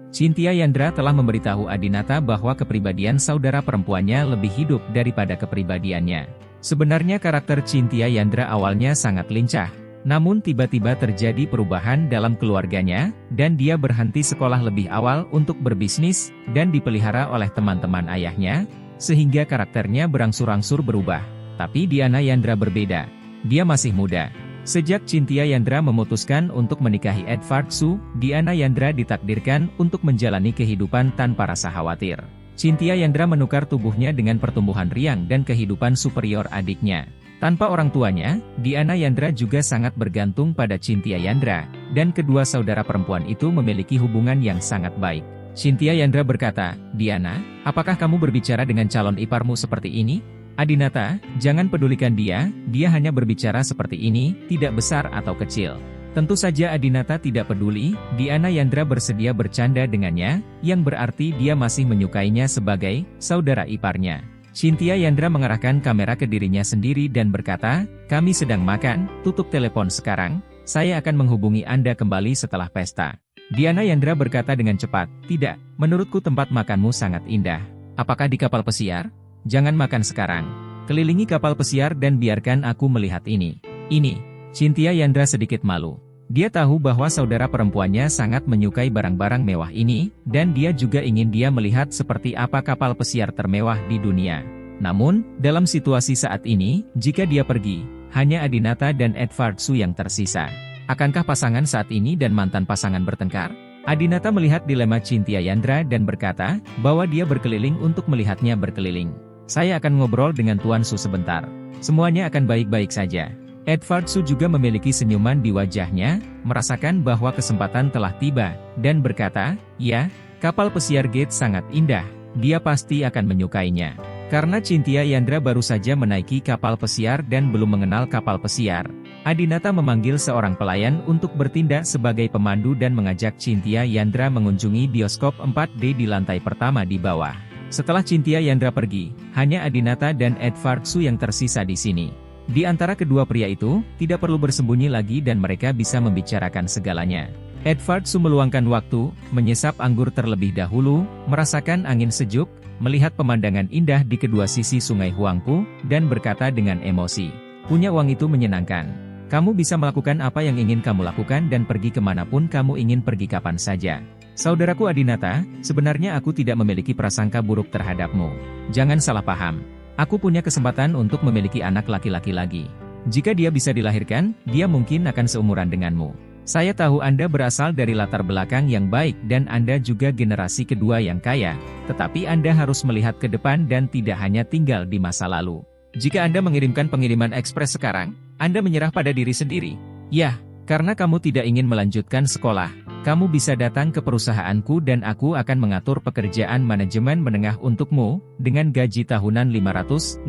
Cynthia Yandra telah memberitahu Adinata bahwa kepribadian saudara perempuannya lebih hidup daripada kepribadiannya. Sebenarnya karakter Cynthia Yandra awalnya sangat lincah. Namun tiba-tiba terjadi perubahan dalam keluarganya, dan dia berhenti sekolah lebih awal untuk berbisnis, dan dipelihara oleh teman-teman ayahnya, sehingga karakternya berangsur-angsur berubah. Tapi Diana Yandra berbeda. Dia masih muda. Sejak Cynthia Yandra memutuskan untuk menikahi Edward Su, Diana Yandra ditakdirkan untuk menjalani kehidupan tanpa rasa khawatir. Cynthia Yandra menukar tubuhnya dengan pertumbuhan riang dan kehidupan superior adiknya. Tanpa orang tuanya, Diana Yandra juga sangat bergantung pada Cynthia Yandra, dan kedua saudara perempuan itu memiliki hubungan yang sangat baik. Cynthia Yandra berkata, Diana, apakah kamu berbicara dengan calon iparmu seperti ini? Adinata, jangan pedulikan dia hanya berbicara seperti ini, tidak besar atau kecil. Tentu saja Adinata tidak peduli, Diana Yandra bersedia bercanda dengannya, yang berarti dia masih menyukainya sebagai saudara iparnya. Cynthia Yandra mengarahkan kamera ke dirinya sendiri dan berkata, kami sedang makan, tutup telepon sekarang, saya akan menghubungi Anda kembali setelah pesta. Diana Yandra berkata dengan cepat, tidak, menurutku tempat makanmu sangat indah. Apakah di kapal pesiar? Jangan makan sekarang. Kelilingi kapal pesiar dan biarkan aku melihat ini. Ini. Cynthia Yandra sedikit malu. Dia tahu bahwa saudara perempuannya sangat menyukai barang-barang mewah ini, dan dia juga ingin dia melihat seperti apa kapal pesiar termewah di dunia. Namun, dalam situasi saat ini, jika dia pergi, hanya Adinata dan Edward Su yang tersisa. Akankah pasangan saat ini dan mantan pasangan bertengkar? Adinata melihat dilema Cynthia Yandra dan berkata, bahwa dia berkeliling untuk melihatnya berkeliling. Saya akan ngobrol dengan Tuan Su sebentar. Semuanya akan baik-baik saja. Edward Su juga memiliki senyuman di wajahnya, merasakan bahwa kesempatan telah tiba, dan berkata, ya, kapal pesiar Gate sangat indah, dia pasti akan menyukainya. Karena Cynthia Yandra baru saja menaiki kapal pesiar dan belum mengenal kapal pesiar, Adinata memanggil seorang pelayan untuk bertindak sebagai pemandu dan mengajak Cynthia Yandra mengunjungi bioskop 4D di lantai pertama di bawah. Setelah Cynthia Yandra pergi, hanya Adinata dan Edward Su yang tersisa di sini. Di antara kedua pria itu, tidak perlu bersembunyi lagi dan mereka bisa membicarakan segalanya. Edward Su meluangkan waktu, menyesap anggur terlebih dahulu, merasakan angin sejuk, melihat pemandangan indah di kedua sisi sungai Huangpu, dan berkata dengan emosi, punya uang itu menyenangkan. Kamu bisa melakukan apa yang ingin kamu lakukan dan pergi kemanapun kamu ingin pergi kapan saja. Saudaraku Adinata, sebenarnya aku tidak memiliki prasangka buruk terhadapmu. Jangan salah paham. Aku punya kesempatan untuk memiliki anak laki-laki lagi. Jika dia bisa dilahirkan, dia mungkin akan seumuran denganmu. Saya tahu Anda berasal dari latar belakang yang baik dan Anda juga generasi kedua yang kaya, tetapi Anda harus melihat ke depan dan tidak hanya tinggal di masa lalu. Jika Anda mengirimkan pengiriman ekspres sekarang, Anda menyerah pada diri sendiri. Ya, karena kamu tidak ingin melanjutkan sekolah, kamu bisa datang ke perusahaanku dan aku akan mengatur pekerjaan manajemen menengah untukmu, dengan gaji tahunan 500.000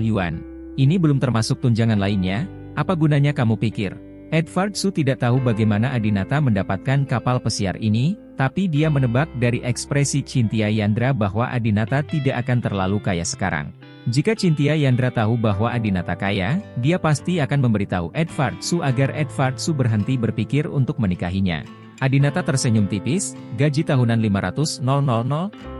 yuan. Ini belum termasuk tunjangan lainnya, apa gunanya kamu pikir? Edward Su tidak tahu bagaimana Adinata mendapatkan kapal pesiar ini, tapi dia menebak dari ekspresi Cynthia Yandra bahwa Adinata tidak akan terlalu kaya sekarang. Jika Cynthia Yandra tahu bahwa Adinata kaya, dia pasti akan memberitahu Edward Su agar Edward Su berhenti berpikir untuk menikahinya. Adinata tersenyum tipis, gaji tahunan 500.000,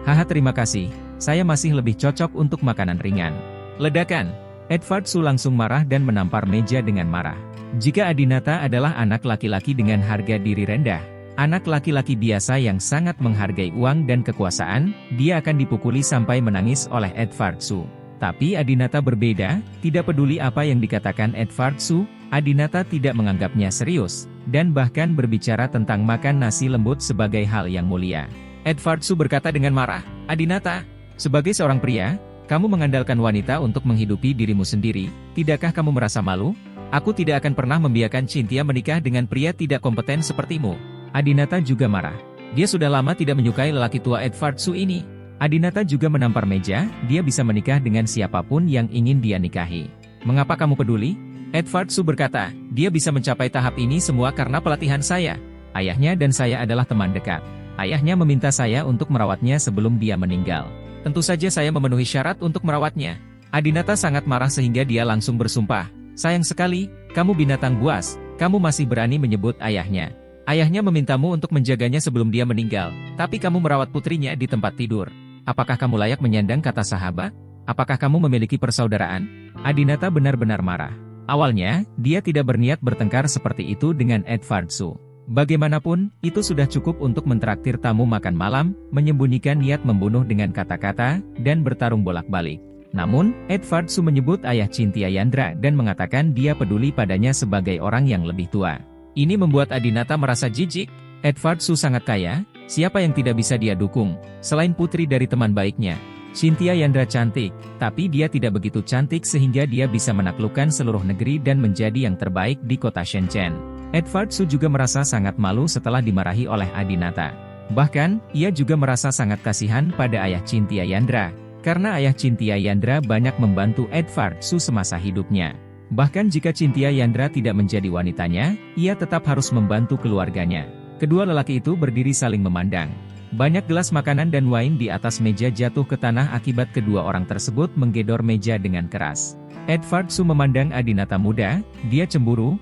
haha terima kasih, Saya masih lebih cocok untuk makanan ringan. Ledakan. Edward Su langsung marah dan menampar meja dengan marah. Jika Adinata adalah anak laki-laki dengan harga diri rendah, anak laki-laki biasa yang sangat menghargai uang dan kekuasaan, dia akan dipukuli sampai menangis oleh Edward Su. Tapi Adinata berbeda, tidak peduli apa yang dikatakan Edward Su, Adinata tidak menganggapnya serius, dan bahkan berbicara tentang makan nasi lembut sebagai hal yang mulia. Edward Su berkata dengan marah, "Adinata, sebagai seorang pria, kamu mengandalkan wanita untuk menghidupi dirimu sendiri, tidakkah kamu merasa malu? Aku tidak akan pernah membiarkan Cynthia menikah dengan pria tidak kompeten sepertimu." Adinata juga marah. Dia sudah lama tidak menyukai lelaki tua Edward Su ini. Adinata juga menampar meja, dia bisa menikah dengan siapapun yang ingin dia nikahi. "Mengapa kamu peduli?" Edward Su berkata, "Dia bisa mencapai tahap ini semua karena pelatihan saya. Ayahnya dan saya adalah teman dekat. Ayahnya meminta saya untuk merawatnya sebelum dia meninggal. Tentu saja saya memenuhi syarat untuk merawatnya." Adinata sangat marah sehingga dia langsung bersumpah, "Sayang sekali, kamu binatang buas, kamu masih berani menyebut ayahnya. Ayahnya memintamu untuk menjaganya sebelum dia meninggal, tapi kamu merawat putrinya di tempat tidur. Apakah kamu layak menyandang kata sahabat? Apakah kamu memiliki persaudaraan?" Adinata benar-benar marah. Awalnya, dia tidak berniat bertengkar seperti itu dengan Edward Su. Bagaimanapun, itu sudah cukup untuk mentraktir tamu makan malam, menyembunyikan niat membunuh dengan kata-kata, dan bertarung bolak-balik. Namun, Edward Su menyebut ayah Cynthia Yandra dan mengatakan dia peduli padanya sebagai orang yang lebih tua. Ini membuat Adinata merasa jijik. Edward Su sangat kaya, siapa yang tidak bisa dia dukung, selain putri dari teman baiknya. Cynthia Yandra cantik, tapi dia tidak begitu cantik sehingga dia bisa menaklukkan seluruh negeri dan menjadi yang terbaik di kota Shenzhen. Edward Su juga merasa sangat malu setelah dimarahi oleh Adinata. Bahkan, ia juga merasa sangat kasihan pada ayah Cynthia Yandra, karena ayah Cynthia Yandra banyak membantu Edward Su semasa hidupnya. Bahkan jika Cynthia Yandra tidak menjadi wanitanya, ia tetap harus membantu keluarganya. Kedua lelaki itu berdiri saling memandang. Banyak gelas makanan dan wain di atas meja jatuh ke tanah akibat kedua orang tersebut menggedor meja dengan keras. Edward Su memandang Adinata muda, dia cemburu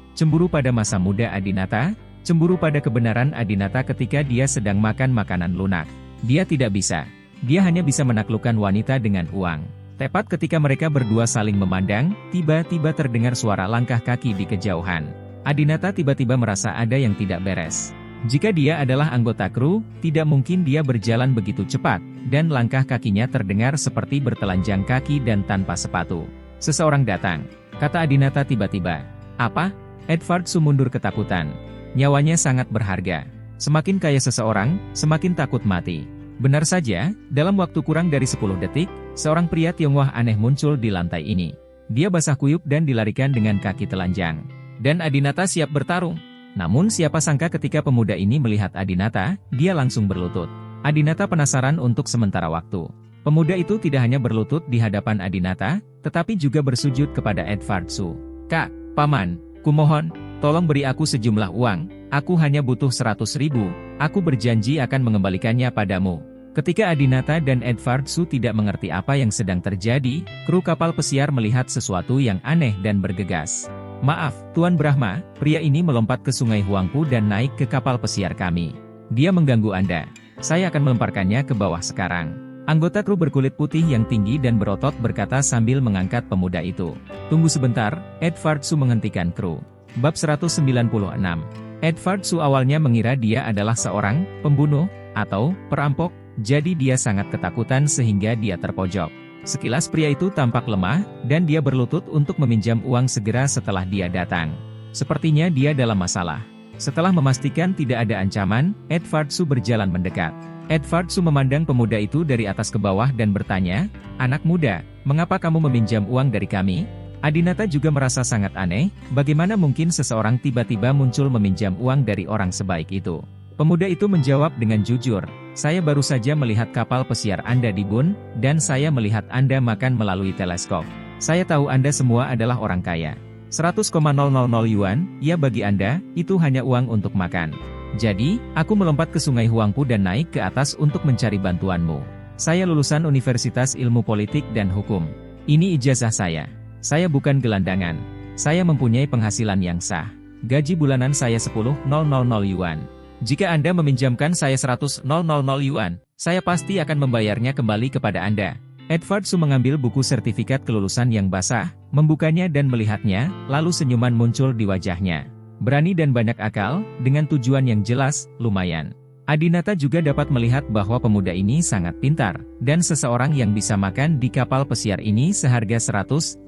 pada masa muda Adinata, cemburu pada kebenaran Adinata ketika dia sedang makan makanan lunak. Dia tidak bisa. Dia hanya bisa menaklukkan wanita dengan uang. Tepat ketika mereka berdua saling memandang, tiba-tiba terdengar suara langkah kaki di kejauhan. Adinata tiba-tiba merasa ada yang tidak beres. Jika dia adalah anggota kru, tidak mungkin dia berjalan begitu cepat, dan langkah kakinya terdengar seperti bertelanjang kaki dan tanpa sepatu. "Seseorang datang," kata Adinata tiba-tiba. "Apa?" Edward Su mundur ketakutan. Nyawanya sangat berharga. Semakin kaya seseorang, semakin takut mati. Benar saja, dalam waktu kurang dari 10 detik, seorang pria Tionghoa aneh muncul di lantai ini. Dia basah kuyup dan dilarikan dengan kaki telanjang. Dan Adinata siap bertarung. Namun siapa sangka ketika pemuda ini melihat Adinata, dia langsung berlutut. Adinata penasaran untuk sementara waktu. Pemuda itu tidak hanya berlutut di hadapan Adinata, tetapi juga bersujud kepada Edward Su. "Kak, Paman, kumohon, tolong beri aku sejumlah uang, aku hanya butuh 100.000, aku berjanji akan mengembalikannya padamu." Ketika Adinata dan Edward Su tidak mengerti apa yang sedang terjadi, kru kapal pesiar melihat sesuatu yang aneh dan bergegas. "Maaf, Tuan Brahma, pria ini melompat ke sungai Huangpu dan naik ke kapal pesiar kami. Dia mengganggu Anda. Saya akan melemparkannya ke bawah sekarang." Anggota kru berkulit putih yang tinggi dan berotot berkata sambil mengangkat pemuda itu. "Tunggu sebentar," Edward Su menghentikan kru. Bab 196. Edward Su awalnya mengira dia adalah seorang pembunuh atau perampok, jadi dia sangat ketakutan sehingga dia terpojok. Sekilas pria itu tampak lemah, dan dia berlutut untuk meminjam uang segera setelah dia datang. Sepertinya dia dalam masalah. Setelah memastikan tidak ada ancaman, Edward Su berjalan mendekat. Edward Su memandang pemuda itu dari atas ke bawah dan bertanya, "Anak muda, mengapa kamu meminjam uang dari kami?" Adinata juga merasa sangat aneh, bagaimana mungkin seseorang tiba-tiba muncul meminjam uang dari orang sebaik itu. Pemuda itu menjawab dengan jujur, "Saya baru saja melihat kapal pesiar Anda di Bun, dan saya melihat Anda makan melalui teleskop. Saya tahu Anda semua adalah orang kaya. 100,000 yuan, ya bagi Anda, itu hanya uang untuk makan. Jadi, aku melompat ke sungai Huangpu dan naik ke atas untuk mencari bantuanmu. Saya lulusan Universitas Ilmu Politik dan Hukum. Ini ijazah saya. Saya bukan gelandangan. Saya mempunyai penghasilan yang sah. Gaji bulanan saya 10,000 yuan. Jika Anda meminjamkan saya 100,000 yuan, Saya pasti akan membayarnya kembali kepada Anda. Edward Su mengambil buku sertifikat kelulusan yang basah, membukanya dan melihatnya, lalu senyuman muncul di wajahnya. Berani dan banyak akal, dengan tujuan yang jelas, lumayan. Adinata juga dapat melihat bahwa pemuda ini sangat pintar, dan seseorang yang bisa makan di kapal pesiar ini seharga 100.000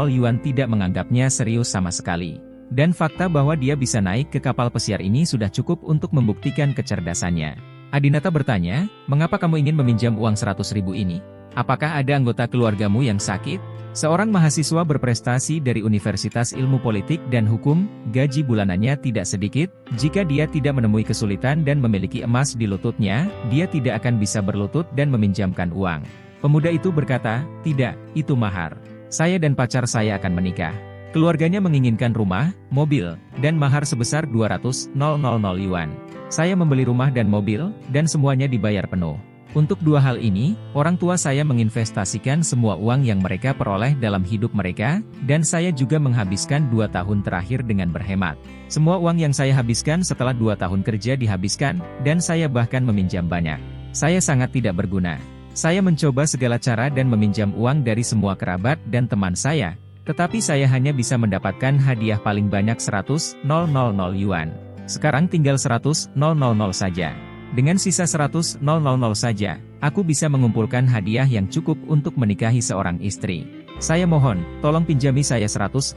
yuan tidak menganggapnya serius sama sekali. Dan fakta bahwa dia bisa naik ke kapal pesiar ini sudah cukup untuk membuktikan kecerdasannya. Adinata bertanya, mengapa kamu ingin meminjam uang 100.000 ini? Apakah ada anggota keluargamu yang sakit? Seorang mahasiswa berprestasi dari Universitas Ilmu Politik dan Hukum, gaji bulanannya tidak sedikit. Jika dia tidak menemui kesulitan dan memiliki emas di lututnya, dia tidak akan bisa berlutut dan meminjamkan uang. Pemuda itu berkata, tidak, itu mahar. Saya dan pacar saya akan menikah. Keluarganya menginginkan rumah, mobil, dan mahar sebesar 200.000 yuan. Saya membeli rumah dan mobil, dan semuanya dibayar penuh. Untuk dua hal ini, orang tua saya menginvestasikan semua uang yang mereka peroleh dalam hidup mereka, dan saya juga menghabiskan 2 tahun terakhir dengan berhemat. Semua uang yang saya habiskan setelah 2 tahun kerja dihabiskan, dan saya bahkan meminjam banyak. Saya sangat tidak berguna. Saya mencoba segala cara dan meminjam uang dari semua kerabat dan teman saya, tetapi saya hanya bisa mendapatkan hadiah paling banyak 100.000 yuan. Sekarang tinggal 100.000 saja. Dengan sisa 100.000 saja, aku bisa mengumpulkan hadiah yang cukup untuk menikahi seorang istri. Saya mohon, tolong pinjami saya 100.000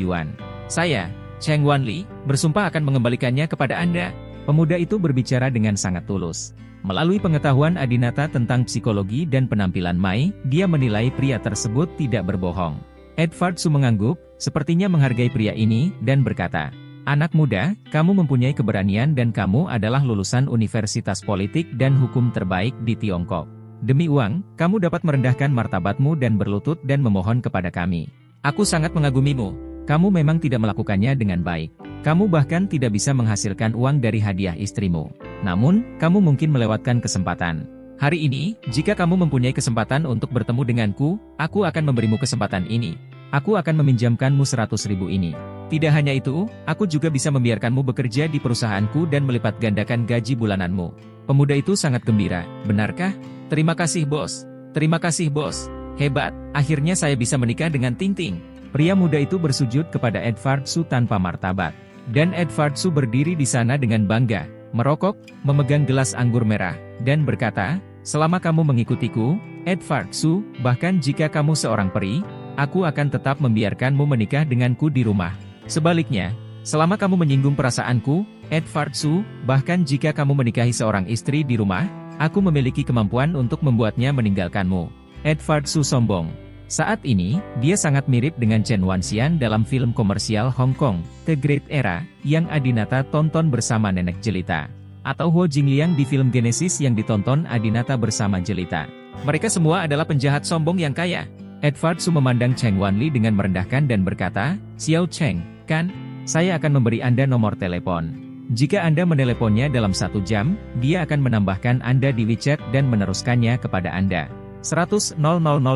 yuan. Saya, Cheng Wanli, bersumpah akan mengembalikannya kepada Anda. Pemuda itu berbicara dengan sangat tulus. Melalui pengetahuan Adinata tentang psikologi dan penampilan Mai, dia menilai pria tersebut tidak berbohong. Edward Su mengangguk, sepertinya menghargai pria ini, dan berkata, anak muda, kamu mempunyai keberanian dan kamu adalah lulusan Universitas Politik dan Hukum terbaik di Tiongkok. Demi uang, kamu dapat merendahkan martabatmu dan berlutut dan memohon kepada kami. Aku sangat mengagumimu. Kamu memang tidak melakukannya dengan baik. Kamu bahkan tidak bisa menghasilkan uang dari hadiah istrimu. Namun, kamu mungkin melewatkan kesempatan. Hari ini, jika kamu mempunyai kesempatan untuk bertemu denganku, aku akan memberimu kesempatan ini. Aku akan meminjamkanmu 100.000 ini. Tidak hanya itu, aku juga bisa membiarkanmu bekerja di perusahaanku dan melipat gandakan gaji bulananmu. Pemuda itu sangat gembira, benarkah? Terima kasih bos. Terima kasih bos. Hebat, akhirnya saya bisa menikah dengan Ting Ting. Pria muda itu bersujud kepada Edward Su tanpa martabat. Dan Edward Su berdiri di sana dengan bangga, merokok, memegang gelas anggur merah, dan berkata, selama kamu mengikutiku, Edward Su, bahkan jika kamu seorang peri, aku akan tetap membiarkanmu menikah denganku di rumah. Sebaliknya, selama kamu menyinggung perasaanku, Edward Su, bahkan jika kamu menikahi seorang istri di rumah, aku memiliki kemampuan untuk membuatnya meninggalkanmu. Edward Su sombong. Saat ini, dia sangat mirip dengan Chen Wanxian dalam film komersial Hong Kong, The Great Era, yang Adinata tonton bersama nenek jelita. Atau Ho Jingliang di film Genesis yang ditonton Adinata bersama jelita. Mereka semua adalah penjahat sombong yang kaya. Edward Su memandang Cheng Wanli dengan merendahkan dan berkata, Xiao Cheng, kan? Saya akan memberi Anda nomor telepon. Jika Anda meneleponnya dalam 1 jam, dia akan menambahkan Anda di WeChat dan meneruskannya kepada Anda. 100.000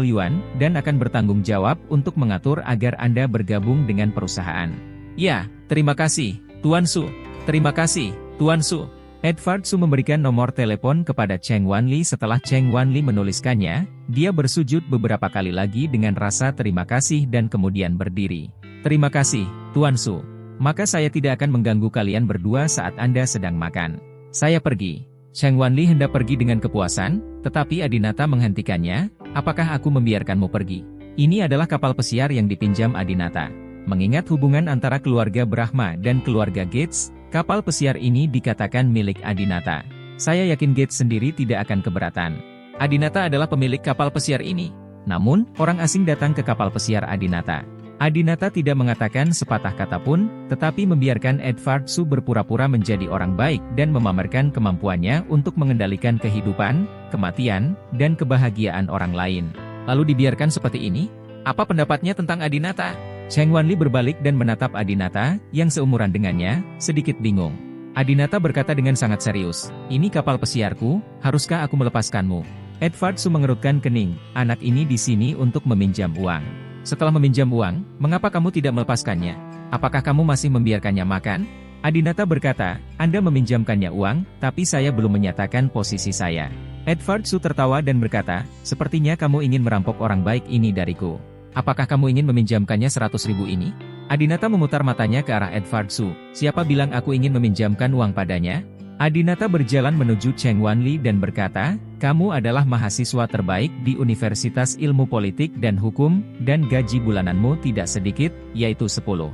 yuan, dan akan bertanggung jawab untuk mengatur agar Anda bergabung dengan perusahaan. Ya, terima kasih, Tuan Su. Terima kasih, Tuan Su. Edward Su memberikan nomor telepon kepada Cheng Wanli. Setelah Cheng Wanli menuliskannya, dia bersujud beberapa kali lagi dengan rasa terima kasih dan kemudian berdiri. Terima kasih, Tuan Su. Maka saya tidak akan mengganggu kalian berdua saat Anda sedang makan. Saya pergi. Cheng Wanli hendak pergi dengan kepuasan, tetapi Adinata menghentikannya. Apakah aku membiarkanmu pergi? Ini adalah kapal pesiar yang dipinjam Adinata. Mengingat hubungan antara keluarga Brahma dan keluarga Gates, kapal pesiar ini dikatakan milik Adinata. Saya yakin Gates sendiri tidak akan keberatan. Adinata adalah pemilik kapal pesiar ini. Namun, orang asing datang ke kapal pesiar Adinata. Adinata tidak mengatakan sepatah kata pun, tetapi membiarkan Edward Su berpura-pura menjadi orang baik dan memamerkan kemampuannya untuk mengendalikan kehidupan, kematian, dan kebahagiaan orang lain. Lalu dibiarkan seperti ini? Apa pendapatnya tentang Adinata? Cheng Wanli berbalik dan menatap Adinata, yang seumuran dengannya, sedikit bingung. Adinata berkata dengan sangat serius, ini kapal pesiarku, haruskah aku melepaskanmu? Edward Su mengerutkan kening, anak ini di sini untuk meminjam uang. Setelah meminjam uang, mengapa kamu tidak melepaskannya? Apakah kamu masih membiarkannya makan? Adinata berkata, Anda meminjamkannya uang, tapi saya belum menyatakan posisi saya. Edward Su tertawa dan berkata, sepertinya kamu ingin merampok orang baik ini dariku. Apakah kamu ingin meminjamkannya 100.000 ini? Adinata memutar matanya ke arah Edward Su. Siapa bilang aku ingin meminjamkan uang padanya? Adinata berjalan menuju Cheng Wanli dan berkata, kamu adalah mahasiswa terbaik di Universitas Ilmu Politik dan Hukum, dan gaji bulananmu tidak sedikit, yaitu 10.000.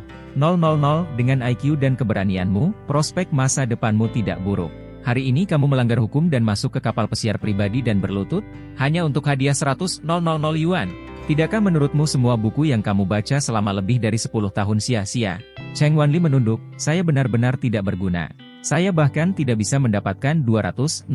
Dengan IQ dan keberanianmu, prospek masa depanmu tidak buruk. Hari ini kamu melanggar hukum dan masuk ke kapal pesiar pribadi dan berlutut, hanya untuk hadiah 100.000 yuan. Tidakkah menurutmu semua buku yang kamu baca selama lebih dari 10 tahun sia-sia? Cheng Wanli menunduk, saya benar-benar tidak berguna. Saya bahkan tidak bisa mendapatkan 200.000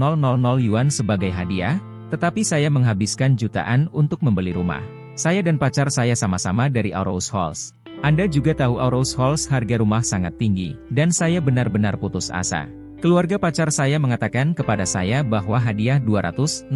yuan sebagai hadiah, tetapi saya menghabiskan jutaan untuk membeli rumah. Saya dan pacar saya sama-sama dari Aarhus Halls. Anda juga tahu Aarhus Halls harga rumah sangat tinggi, dan saya benar-benar putus asa. Keluarga pacar saya mengatakan kepada saya bahwa hadiah 200.000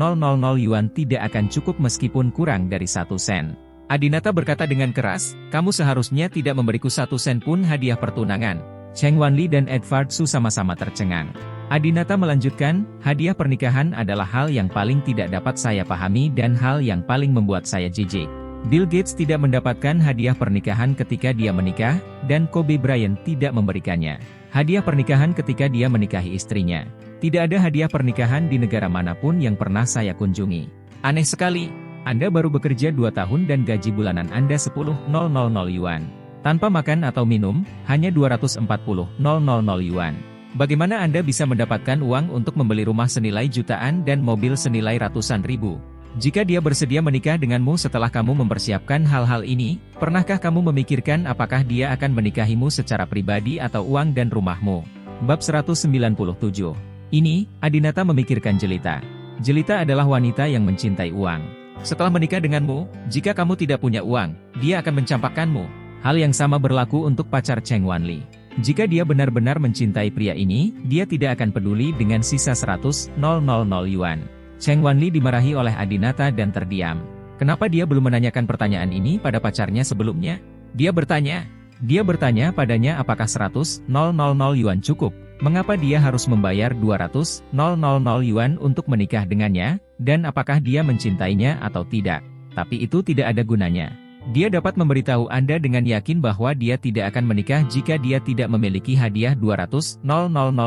yuan tidak akan cukup meskipun kurang dari 1 sen. Adinata berkata dengan keras, kamu seharusnya tidak memberiku 1 sen pun hadiah pertunangan. Cheng Wanli dan Edward Su sama-sama tercengang. Adinata melanjutkan, hadiah pernikahan adalah hal yang paling tidak dapat saya pahami dan hal yang paling membuat saya jijik. Bill Gates tidak mendapatkan hadiah pernikahan ketika dia menikah, dan Kobe Bryant tidak memberikannya hadiah pernikahan ketika dia menikahi istrinya. Tidak ada hadiah pernikahan di negara manapun yang pernah saya kunjungi. Aneh sekali, Anda baru bekerja 2 tahun dan gaji bulanan Anda 10.000 yuan. Tanpa makan atau minum, hanya 240.000 yuan. Bagaimana Anda bisa mendapatkan uang untuk membeli rumah senilai jutaan dan mobil senilai ratusan ribu? Jika dia bersedia menikah denganmu setelah kamu mempersiapkan hal-hal ini, pernahkah kamu memikirkan apakah dia akan menikahimu secara pribadi atau uang dan rumahmu? Bab 197. Ini, Adinata memikirkan jelita. Jelita adalah wanita yang mencintai uang. Setelah menikah denganmu, jika kamu tidak punya uang, dia akan mencampakkanmu. Hal yang sama berlaku untuk pacar Cheng Wanli. Jika dia benar-benar mencintai pria ini, dia tidak akan peduli dengan sisa 100.000 yuan. Cheng Wanli dimarahi oleh Adinata dan terdiam. Kenapa dia belum menanyakan pertanyaan ini pada pacarnya sebelumnya? Dia bertanya padanya apakah 100.000 yuan cukup? Mengapa dia harus membayar 200.000 yuan untuk menikah dengannya? Dan apakah dia mencintainya atau tidak? Tapi itu tidak ada gunanya. Dia dapat memberitahu Anda dengan yakin bahwa dia tidak akan menikah jika dia tidak memiliki hadiah 200.000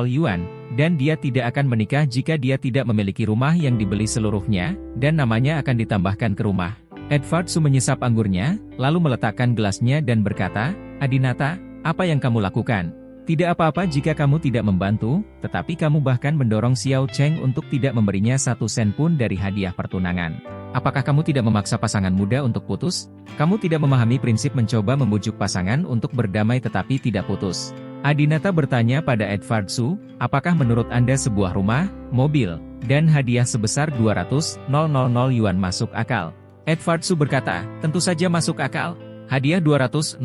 yuan, dan dia tidak akan menikah jika dia tidak memiliki rumah yang dibeli seluruhnya, dan namanya akan ditambahkan ke rumah. Edward Su menyesap anggurnya, lalu meletakkan gelasnya dan berkata, Adinata, apa yang kamu lakukan? Tidak apa-apa jika kamu tidak membantu, tetapi kamu bahkan mendorong Xiao Cheng untuk tidak memberinya 1 sen pun dari hadiah pertunangan. Apakah kamu tidak memaksa pasangan muda untuk putus? Kamu tidak memahami prinsip mencoba membujuk pasangan untuk berdamai tetapi tidak putus. Adinata bertanya pada Edward Su, apakah menurut Anda sebuah rumah, mobil, dan hadiah sebesar 200.000 yuan masuk akal? Edward Su berkata, tentu saja masuk akal. Hadiah 200.000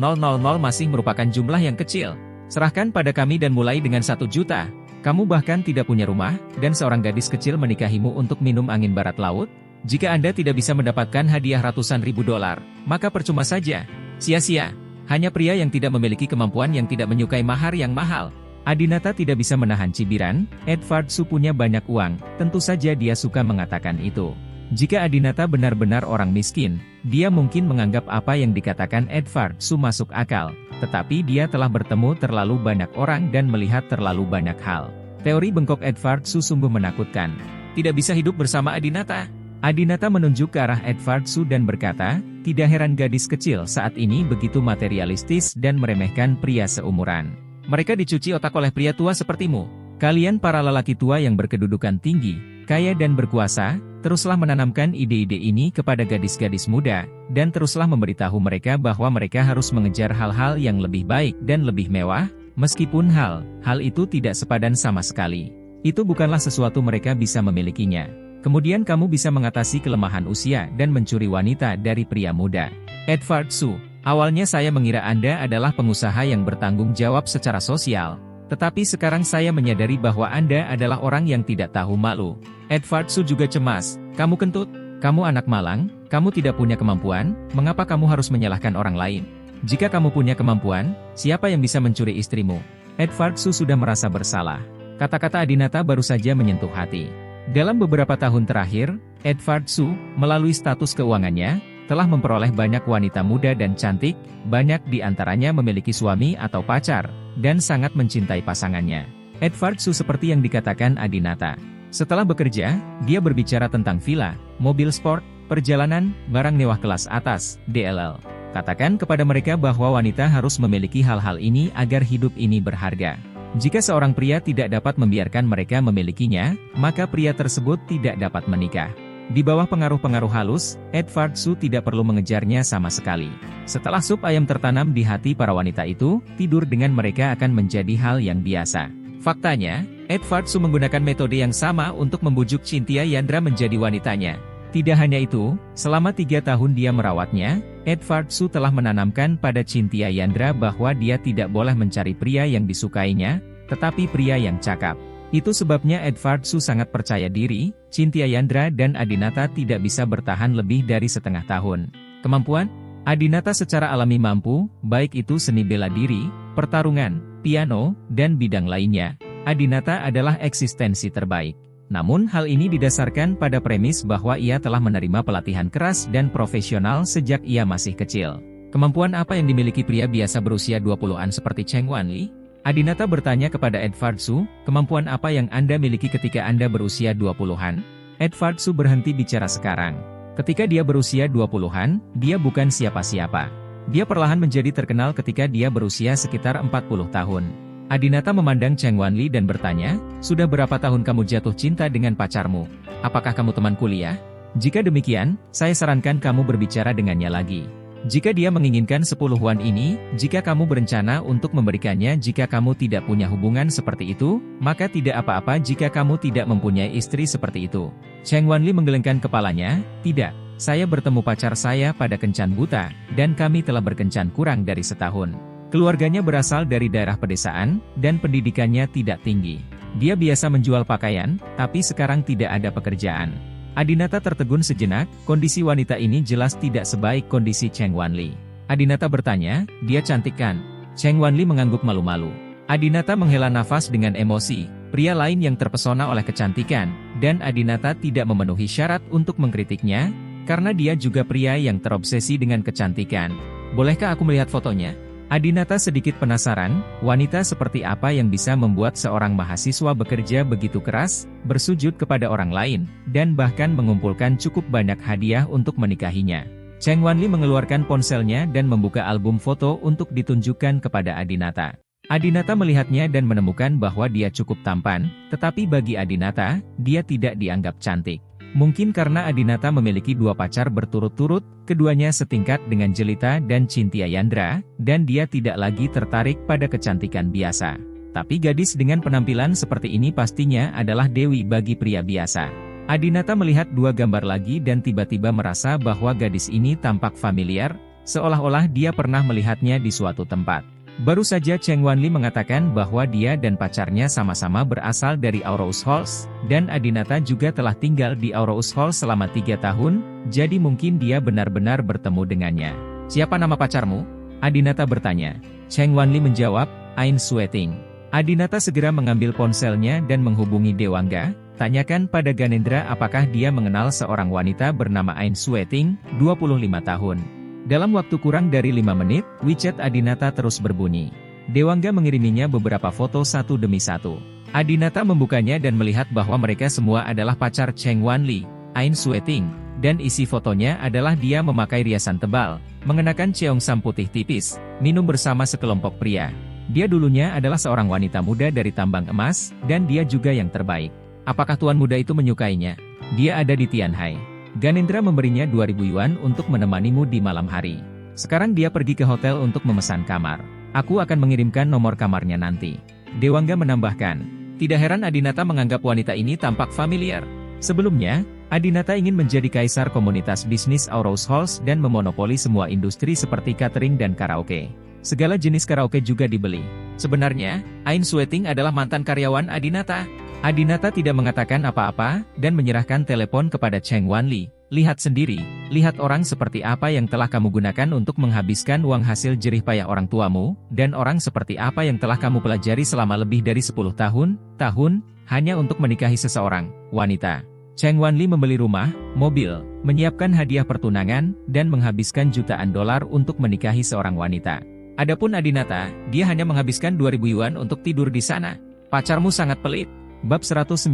masih merupakan jumlah yang kecil. Serahkan pada kami dan mulai dengan 1 juta. Kamu bahkan tidak punya rumah, dan seorang gadis kecil menikahimu untuk minum angin barat laut? Jika Anda tidak bisa mendapatkan hadiah ratusan ribu dolar, maka percuma saja. Sia-sia. Hanya pria yang tidak memiliki kemampuan yang tidak menyukai mahar yang mahal. Adinata tidak bisa menahan cibiran, Edward Su punya banyak uang, tentu saja dia suka mengatakan itu. Jika Adinata benar-benar orang miskin, dia mungkin menganggap apa yang dikatakan Edward Su masuk akal, tetapi dia telah bertemu terlalu banyak orang dan melihat terlalu banyak hal. Teori bengkok Edward Su sungguh menakutkan. Tidak bisa hidup bersama Adinata. Adinata menunjuk ke arah Edward Su dan berkata, tidak heran gadis kecil saat ini begitu materialistis dan meremehkan pria seumuran. Mereka dicuci otak oleh pria tua sepertimu. Kalian para lelaki tua yang berkedudukan tinggi, kaya dan berkuasa, teruslah menanamkan ide-ide ini kepada gadis-gadis muda, dan teruslah memberitahu mereka bahwa mereka harus mengejar hal-hal yang lebih baik dan lebih mewah, meskipun hal itu tidak sepadan sama sekali. Itu bukanlah sesuatu mereka bisa memilikinya. Kemudian kamu bisa mengatasi kelemahan usia dan mencuri wanita dari pria muda. Edward Su, awalnya saya mengira Anda adalah pengusaha yang bertanggung jawab secara sosial, tetapi sekarang saya menyadari bahwa Anda adalah orang yang tidak tahu malu. Edward Su juga cemas. Kamu kentut, kamu anak malang, kamu tidak punya kemampuan, mengapa kamu harus menyalahkan orang lain? Jika kamu punya kemampuan, siapa yang bisa mencuri istrimu? Edvard Su sudah merasa bersalah. Kata-kata Adinata baru saja menyentuh hati. Dalam beberapa tahun terakhir, Edvard Su, melalui status keuangannya, telah memperoleh banyak wanita muda dan cantik, banyak di antaranya memiliki suami atau pacar, dan sangat mencintai pasangannya. Edvard Su seperti yang dikatakan Adinata. Setelah bekerja, dia berbicara tentang villa, mobil sport, perjalanan, barang mewah kelas atas, DLL. Katakan kepada mereka bahwa wanita harus memiliki hal-hal ini agar hidup ini berharga. Jika seorang pria tidak dapat membiarkan mereka memilikinya, maka pria tersebut tidak dapat menikah. Di bawah pengaruh-pengaruh halus, Edvard Su tidak perlu mengejarnya sama sekali. Setelah sup ayam tertanam di hati para wanita itu, tidur dengan mereka akan menjadi hal yang biasa. Faktanya, Edvard Su menggunakan metode yang sama untuk membujuk Cynthia Yandra menjadi wanitanya. Tidak hanya itu, selama 3 tahun dia merawatnya, Edvard Su telah menanamkan pada Cynthia Yandra bahwa dia tidak boleh mencari pria yang disukainya, tetapi pria yang cakap. Itu sebabnya Edvard Su sangat percaya diri, Cynthia Yandra dan Adinata tidak bisa bertahan lebih dari setengah tahun. Kemampuan? Adinata secara alami mampu, baik itu seni bela diri, pertarungan, piano, dan bidang lainnya. Adinata adalah eksistensi terbaik. Namun hal ini didasarkan pada premis bahwa ia telah menerima pelatihan keras dan profesional sejak ia masih kecil. Kemampuan apa yang dimiliki pria biasa berusia 20-an seperti Cheng Wanli? Adinata bertanya kepada Edvard Su, kemampuan apa yang Anda miliki ketika Anda berusia 20-an? Edvard Su berhenti bicara sekarang. Ketika dia berusia 20-an, dia bukan siapa-siapa. Dia perlahan menjadi terkenal ketika dia berusia sekitar 40 tahun. Adinata memandang Cheng Wanli dan bertanya, sudah berapa tahun kamu jatuh cinta dengan pacarmu? Apakah kamu teman kuliah? Jika demikian, saya sarankan kamu berbicara dengannya lagi. Jika dia menginginkan 10 won ini, jika kamu berencana untuk memberikannya jika kamu tidak punya hubungan seperti itu, maka tidak apa-apa jika kamu tidak mempunyai istri seperti itu. Cheng Wanli menggelengkan kepalanya, tidak, saya bertemu pacar saya pada kencan buta, dan kami telah berkencan kurang dari setahun. Keluarganya berasal dari daerah pedesaan, dan pendidikannya tidak tinggi. Dia biasa menjual pakaian, tapi sekarang tidak ada pekerjaan. Adinata tertegun sejenak, kondisi wanita ini jelas tidak sebaik kondisi Cheng Wanli. Adinata bertanya, dia cantik kan? Cheng Wanli mengangguk malu-malu. Adinata menghela nafas dengan emosi, pria lain yang terpesona oleh kecantikan, dan Adinata tidak memenuhi syarat untuk mengkritiknya, karena dia juga pria yang terobsesi dengan kecantikan. Bolehkah aku melihat fotonya? Adinata sedikit penasaran, wanita seperti apa yang bisa membuat seorang mahasiswa bekerja begitu keras, bersujud kepada orang lain, dan bahkan mengumpulkan cukup banyak hadiah untuk menikahinya. Cheng Wanli mengeluarkan ponselnya dan membuka album foto untuk ditunjukkan kepada Adinata. Adinata melihatnya dan menemukan bahwa dia cukup tampan, tetapi bagi Adinata, dia tidak dianggap cantik. Mungkin karena Adinata memiliki 2 pacar berturut-turut, keduanya setingkat dengan Jelita dan Cynthia Yandra, dan dia tidak lagi tertarik pada kecantikan biasa. Tapi gadis dengan penampilan seperti ini pastinya adalah dewi bagi pria biasa. Adinata melihat 2 gambar lagi dan tiba-tiba merasa bahwa gadis ini tampak familiar, seolah-olah dia pernah melihatnya di suatu tempat. Baru saja Cheng Wanli mengatakan bahwa dia dan pacarnya sama-sama berasal dari Aarhus Halls, dan Adinata juga telah tinggal di Aarhus Halls selama 3 tahun, jadi mungkin dia benar-benar bertemu dengannya. Siapa nama pacarmu? Adinata bertanya. Cheng Wanli menjawab, Ain Sweting. Adinata segera mengambil ponselnya dan menghubungi Dewangga, tanyakan pada Ganendra apakah dia mengenal seorang wanita bernama Ain Sweting, 25 tahun. Dalam waktu kurang dari 5 menit, WeChat Adinata terus berbunyi. Dewangga mengiriminya beberapa foto satu demi satu. Adinata membukanya dan melihat bahwa mereka semua adalah pacar Cheng Wanli, Ain Sweting, dan isi fotonya adalah dia memakai riasan tebal, mengenakan cheongsam putih tipis, minum bersama sekelompok pria. Dia dulunya adalah seorang wanita muda dari tambang emas, dan dia juga yang terbaik. Apakah tuan muda itu menyukainya? Dia ada di Tianhai. Ganendra memberinya 2.000 yuan untuk menemanimu di malam hari. Sekarang dia pergi ke hotel untuk memesan kamar. Aku akan mengirimkan nomor kamarnya nanti. Dewangga menambahkan. Tidak heran Adinata menganggap wanita ini tampak familiar. Sebelumnya, Adinata ingin menjadi kaisar komunitas bisnis Aarhus Halls dan memonopoli semua industri seperti catering dan karaoke. Segala jenis karaoke juga dibeli. Sebenarnya, Ain Sweting adalah mantan karyawan Adinata. Adinata tidak mengatakan apa-apa, dan menyerahkan telepon kepada Cheng Wanli. Lihat sendiri, lihat orang seperti apa yang telah kamu gunakan untuk menghabiskan uang hasil jerih payah orang tuamu, dan orang seperti apa yang telah kamu pelajari selama lebih dari 10 tahun, hanya untuk menikahi seseorang, wanita. Cheng Wanli membeli rumah, mobil, menyiapkan hadiah pertunangan, dan menghabiskan jutaan dolar untuk menikahi seorang wanita. Adapun Adinata, dia hanya menghabiskan 2.000 yuan untuk tidur di sana. Pacarmu sangat pelit. Bab 198.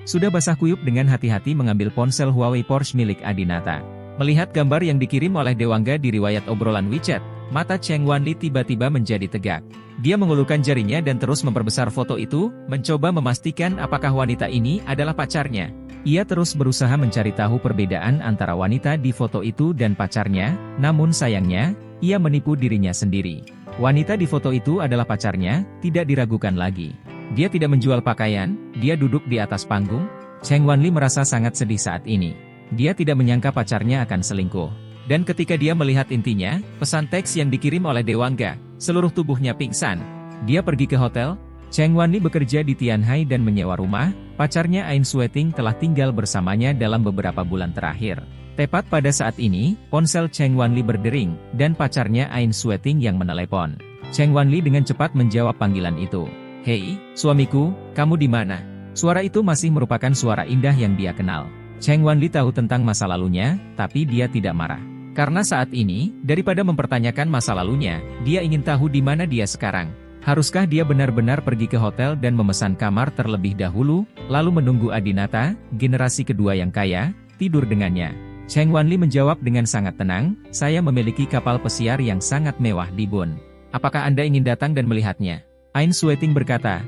Sudah basah kuyup dengan hati-hati mengambil ponsel Huawei Porsche milik Adinata. Melihat gambar yang dikirim oleh Dewangga di riwayat obrolan WeChat, mata Cheng Wanli tiba-tiba menjadi tegak. Dia mengulurkan jarinya dan terus memperbesar foto itu, mencoba memastikan apakah wanita ini adalah pacarnya. Ia terus berusaha mencari tahu perbedaan antara wanita di foto itu dan pacarnya, namun sayangnya, ia menipu dirinya sendiri. Wanita di foto itu adalah pacarnya, tidak diragukan lagi. Dia tidak menjual pakaian, dia duduk di atas panggung. Cheng Wanli merasa sangat sedih saat ini. Dia tidak menyangka pacarnya akan selingkuh. Dan ketika dia melihat intinya, pesan teks yang dikirim oleh Dewangga, seluruh tubuhnya pingsan. Dia pergi ke hotel. Cheng Wanli bekerja di Tianhai dan menyewa rumah. Pacarnya Ain Sweting telah tinggal bersamanya dalam beberapa bulan terakhir. Tepat pada saat ini, ponsel Cheng Wanli berdering, dan pacarnya Ain Sweting yang menelepon. Cheng Wanli dengan cepat menjawab panggilan itu. "Hei, suamiku, kamu di mana?" Suara itu masih merupakan suara indah yang dia kenal. Cheng Wanli tahu tentang masa lalunya, tapi dia tidak marah. Karena saat ini, daripada mempertanyakan masa lalunya, dia ingin tahu di mana dia sekarang. Haruskah dia benar-benar pergi ke hotel dan memesan kamar terlebih dahulu, lalu menunggu Adinata, generasi kedua yang kaya, tidur dengannya? Cheng Wanli menjawab dengan sangat tenang, "Saya memiliki kapal pesiar yang sangat mewah di Bun. Apakah Anda ingin datang dan melihatnya?" Ain Sweting berkata,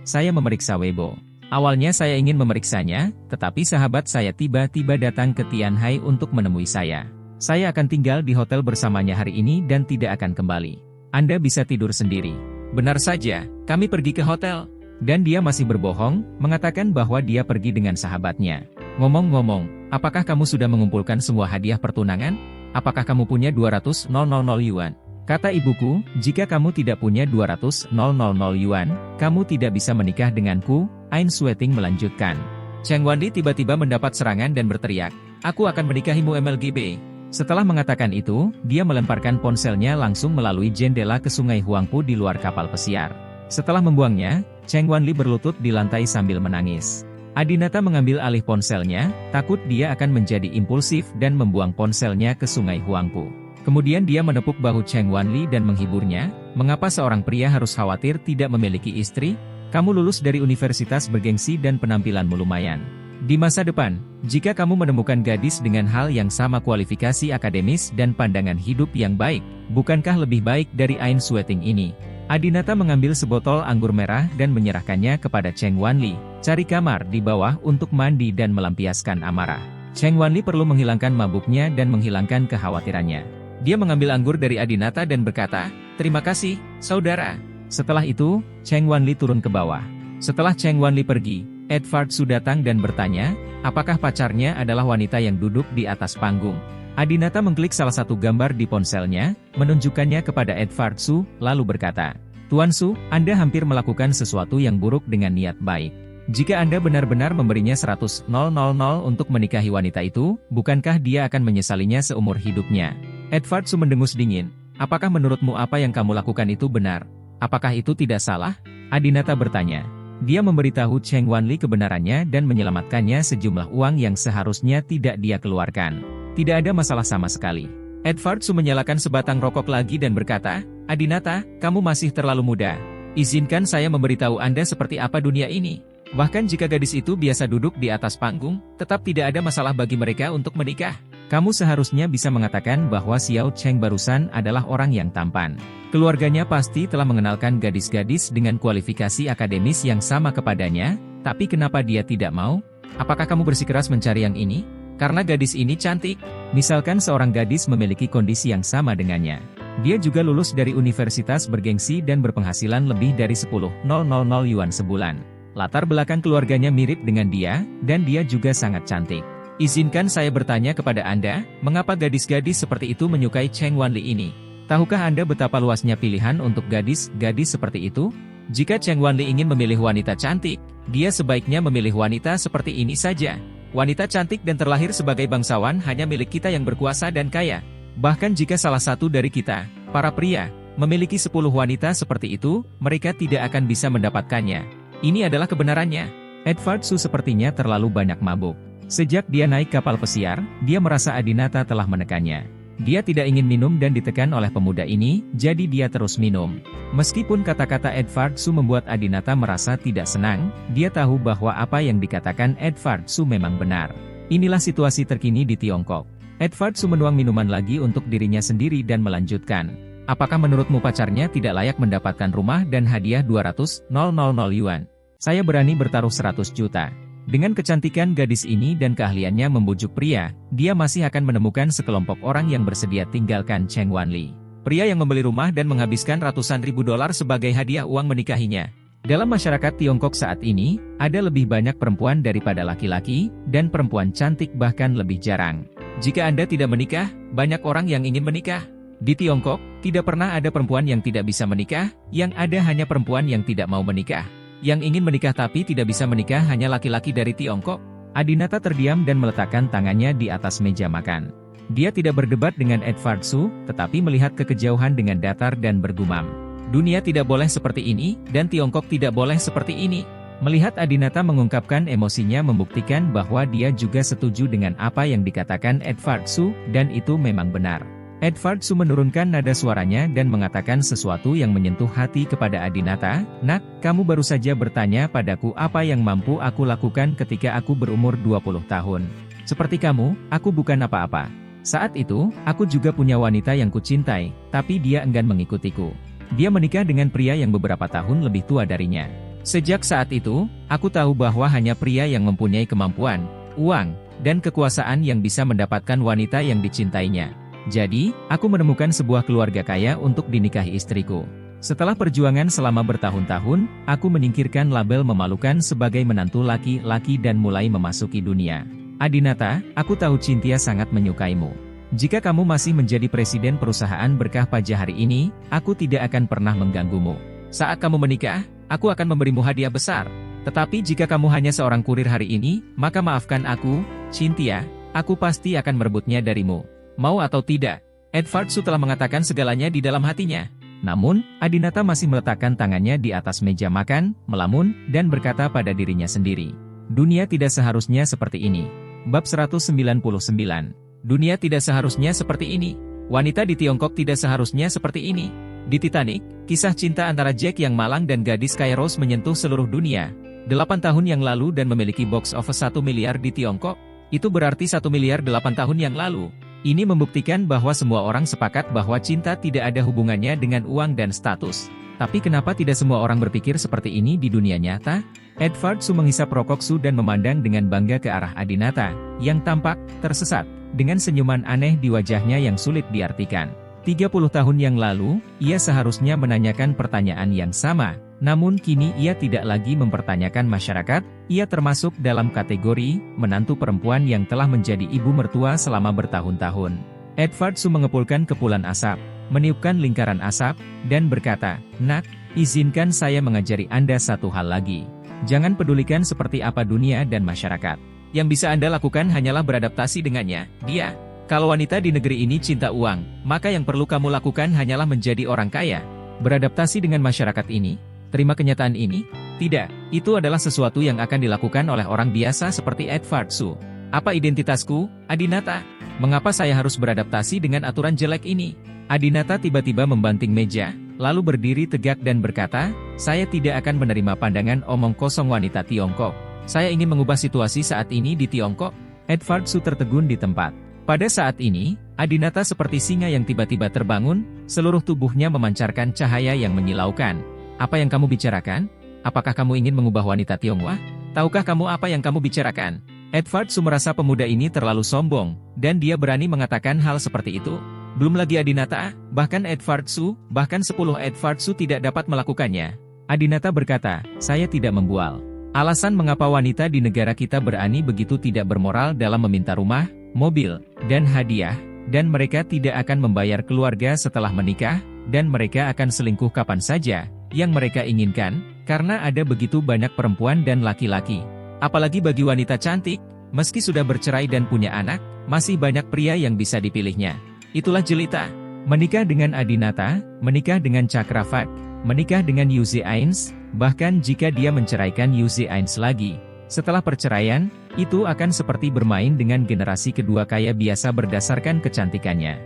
"Saya memeriksa Weibo. Awalnya saya ingin memeriksanya, tetapi sahabat saya tiba-tiba datang ke Tianhai untuk menemui saya. Saya akan tinggal di hotel bersamanya hari ini dan tidak akan kembali. Anda bisa tidur sendiri." "Benar saja, kami pergi ke hotel." Dan dia masih berbohong, mengatakan bahwa dia pergi dengan sahabatnya. "Ngomong-ngomong, apakah kamu sudah mengumpulkan semua hadiah pertunangan? Apakah kamu punya 200.000 yuan?" Kata ibuku, "Jika kamu tidak punya 200.000 yuan, kamu tidak bisa menikah denganku." Ain Sweting melanjutkan. Cheng Wanli tiba-tiba mendapat serangan dan berteriak, "Aku akan menikahimu MLGB." Setelah mengatakan itu, dia melemparkan ponselnya langsung melalui jendela ke sungai Huangpu di luar kapal pesiar. Setelah membuangnya, Cheng Wanli berlutut di lantai sambil menangis. Adinata mengambil alih ponselnya, takut dia akan menjadi impulsif dan membuang ponselnya ke sungai Huangpu. Kemudian dia menepuk bahu Cheng Wanli dan menghiburnya, "Mengapa seorang pria harus khawatir tidak memiliki istri? Kamu lulus dari universitas bergengsi dan penampilanmu lumayan. Di masa depan, jika kamu menemukan gadis dengan hal yang sama kualifikasi akademis dan pandangan hidup yang baik, bukankah lebih baik dari Ain Sweting ini?" Adinata mengambil sebotol anggur merah dan menyerahkannya kepada Cheng Wanli. "Cari kamar di bawah untuk mandi dan melampiaskan amarah." Cheng Wanli perlu menghilangkan mabuknya dan menghilangkan kekhawatirannya. Dia mengambil anggur dari Adinata dan berkata, "Terima kasih, saudara." Setelah itu, Cheng Wanli turun ke bawah. Setelah Cheng Wanli pergi, Edvard Su datang dan bertanya, apakah pacarnya adalah wanita yang duduk di atas panggung. Adinata mengklik salah satu gambar di ponselnya, menunjukkannya kepada Edvard Su, lalu berkata, "Tuan Su, Anda hampir melakukan sesuatu yang buruk dengan niat baik. Jika Anda benar-benar memberinya 100.000 untuk menikahi wanita itu, bukankah dia akan menyesalinya seumur hidupnya?" Edvard Su mendengus dingin. "Apakah menurutmu apa yang kamu lakukan itu benar? Apakah itu tidak salah?" Adinata bertanya. Dia memberitahu Cheng Wanli kebenarannya dan menyelamatkannya sejumlah uang yang seharusnya tidak dia keluarkan. Tidak ada masalah sama sekali. Edvard Su menyalakan sebatang rokok lagi dan berkata, "Adinata, kamu masih terlalu muda. Izinkan saya memberitahu Anda seperti apa dunia ini. Bahkan jika gadis itu biasa duduk di atas panggung, tetap tidak ada masalah bagi mereka untuk menikah. Kamu seharusnya bisa mengatakan bahwa Xiao Cheng barusan adalah orang yang tampan. Keluarganya pasti telah mengenalkan gadis-gadis dengan kualifikasi akademis yang sama kepadanya, tapi kenapa dia tidak mau? Apakah kamu bersikeras mencari yang ini? Karena gadis ini cantik." Misalkan seorang gadis memiliki kondisi yang sama dengannya. Dia juga lulus dari universitas bergengsi dan berpenghasilan lebih dari 10.000 yuan sebulan. Latar belakang keluarganya mirip dengan dia, dan dia juga sangat cantik. Izinkan saya bertanya kepada Anda, mengapa gadis-gadis seperti itu menyukai Cheng Wanli ini? Tahukah Anda betapa luasnya pilihan untuk gadis-gadis seperti itu? Jika Cheng Wanli ingin memilih wanita cantik, dia sebaiknya memilih wanita seperti ini saja. Wanita cantik dan terlahir sebagai bangsawan hanya milik kita yang berkuasa dan kaya. Bahkan jika salah satu dari kita, para pria, memiliki 10 wanita seperti itu, mereka tidak akan bisa mendapatkannya. Ini adalah kebenarannya. Edward Su sepertinya terlalu banyak mabuk. Sejak dia naik kapal pesiar, dia merasa Adinata telah menekannya. Dia tidak ingin minum dan ditekan oleh pemuda ini, jadi dia terus minum. Meskipun kata-kata Edward Su membuat Adinata merasa tidak senang, dia tahu bahwa apa yang dikatakan Edward Su memang benar. Inilah situasi terkini di Tiongkok. Edward Su menuang minuman lagi untuk dirinya sendiri dan melanjutkan. Apakah menurutmu pacarnya tidak layak mendapatkan rumah dan hadiah 200.000 yuan? Saya berani bertaruh 100 juta. Dengan kecantikan gadis ini dan keahliannya membujuk pria, dia masih akan menemukan sekelompok orang yang bersedia tinggalkan Cheng Wanli. Pria yang membeli rumah dan menghabiskan ratusan ribu dolar sebagai hadiah uang menikahinya. Dalam masyarakat Tiongkok saat ini, ada lebih banyak perempuan daripada laki-laki, dan perempuan cantik bahkan lebih jarang. Jika Anda tidak menikah, banyak orang yang ingin menikah. Di Tiongkok, tidak pernah ada perempuan yang tidak bisa menikah, yang ada hanya perempuan yang tidak mau menikah. Yang ingin menikah tapi tidak bisa menikah hanya laki-laki dari Tiongkok. Adinata terdiam dan meletakkan tangannya di atas meja makan. Dia tidak berdebat dengan Edward Su, tetapi melihat ke kejauhan dengan datar dan bergumam. Dunia tidak boleh seperti ini, dan Tiongkok tidak boleh seperti ini. Melihat Adinata mengungkapkan emosinya membuktikan bahwa dia juga setuju dengan apa yang dikatakan Edward Su, dan itu memang benar. Edward Su menurunkan nada suaranya dan mengatakan sesuatu yang menyentuh hati kepada Adinata. Nak, kamu baru saja bertanya padaku apa yang mampu aku lakukan ketika aku berumur 20 tahun. Seperti kamu, aku bukan apa-apa. Saat itu, aku juga punya wanita yang kucintai, tapi dia enggan mengikutiku. Dia menikah dengan pria yang beberapa tahun lebih tua darinya. Sejak saat itu, aku tahu bahwa hanya pria yang mempunyai kemampuan, uang, dan kekuasaan yang bisa mendapatkan wanita yang dicintainya. Jadi, aku menemukan sebuah keluarga kaya untuk dinikahi istriku. Setelah perjuangan selama bertahun-tahun, aku menyingkirkan label memalukan sebagai menantu laki-laki dan mulai memasuki dunia. Adinata, aku tahu Cynthia sangat menyukaimu. Jika kamu masih menjadi presiden perusahaan berkah pajak hari ini, aku tidak akan pernah mengganggumu. Saat kamu menikah, aku akan memberimu hadiah besar. Tetapi jika kamu hanya seorang kurir hari ini, maka maafkan aku, Cynthia, aku pasti akan merebutnya darimu. Mau atau tidak, Edward Su telah mengatakan segalanya di dalam hatinya. Namun, Adinata masih meletakkan tangannya di atas meja makan, melamun, dan berkata pada dirinya sendiri. Dunia tidak seharusnya seperti ini. Bab 199. Dunia tidak seharusnya seperti ini. Wanita di Tiongkok tidak seharusnya seperti ini. Di Titanic, kisah cinta antara Jack yang malang dan gadis kaya Rose menyentuh seluruh dunia. 8 tahun yang lalu dan memiliki box office 1 miliar di Tiongkok. Itu berarti 1 miliar 8 tahun yang lalu. Ini membuktikan bahwa semua orang sepakat bahwa cinta tidak ada hubungannya dengan uang dan status. Tapi kenapa tidak semua orang berpikir seperti ini di dunia nyata? Edward Su menghisap rokok Su dan memandang dengan bangga ke arah Adinata, yang tampak tersesat, dengan senyuman aneh di wajahnya yang sulit diartikan. 30 tahun yang lalu, ia seharusnya menanyakan pertanyaan yang sama, namun kini ia tidak lagi mempertanyakan masyarakat, ia termasuk dalam kategori menantu perempuan yang telah menjadi ibu mertua selama bertahun-tahun. Edward Su mengepulkan kepulan asap, meniupkan lingkaran asap, dan berkata, Nak, izinkan saya mengajari Anda satu hal lagi. Jangan pedulikan seperti apa dunia dan masyarakat. Yang bisa Anda lakukan hanyalah beradaptasi dengannya, dia. Kalau wanita di negeri ini cinta uang, maka yang perlu kamu lakukan hanyalah menjadi orang kaya. Beradaptasi dengan masyarakat ini. Terima kenyataan ini? Tidak, itu adalah sesuatu yang akan dilakukan oleh orang biasa seperti Edward Su. Apa identitasku, Adinata? Mengapa saya harus beradaptasi dengan aturan jelek ini? Adinata tiba-tiba membanting meja, lalu berdiri tegak dan berkata, saya tidak akan menerima pandangan omong kosong wanita Tiongkok. Saya ingin mengubah situasi saat ini di Tiongkok. Edward Su tertegun di tempat. Pada saat ini, Adinata seperti singa yang tiba-tiba terbangun, seluruh tubuhnya memancarkan cahaya yang menyilaukan. Apa yang kamu bicarakan? Apakah kamu ingin mengubah wanita Tionghoa? Tahukah kamu apa yang kamu bicarakan? Edward Su merasa pemuda ini terlalu sombong, dan dia berani mengatakan hal seperti itu. Belum lagi Adinata, bahkan Edward Su, bahkan 10 Edward Su tidak dapat melakukannya. Adinata berkata, saya tidak membual. Alasan mengapa wanita di negara kita berani begitu tidak bermoral dalam meminta rumah, mobil, dan hadiah, dan mereka tidak akan membayar keluarga setelah menikah, dan mereka akan selingkuh kapan saja, yang mereka inginkan, karena ada begitu banyak perempuan dan laki-laki. Apalagi bagi wanita cantik, meski sudah bercerai dan punya anak, masih banyak pria yang bisa dipilihnya. Itulah Jelita. Menikah dengan Adinata, menikah dengan Chakravarti, menikah dengan Yuzi Ains, bahkan jika dia menceraikan Yuzi Ains lagi. Setelah perceraian, itu akan seperti bermain dengan generasi kedua kaya biasa berdasarkan kecantikannya.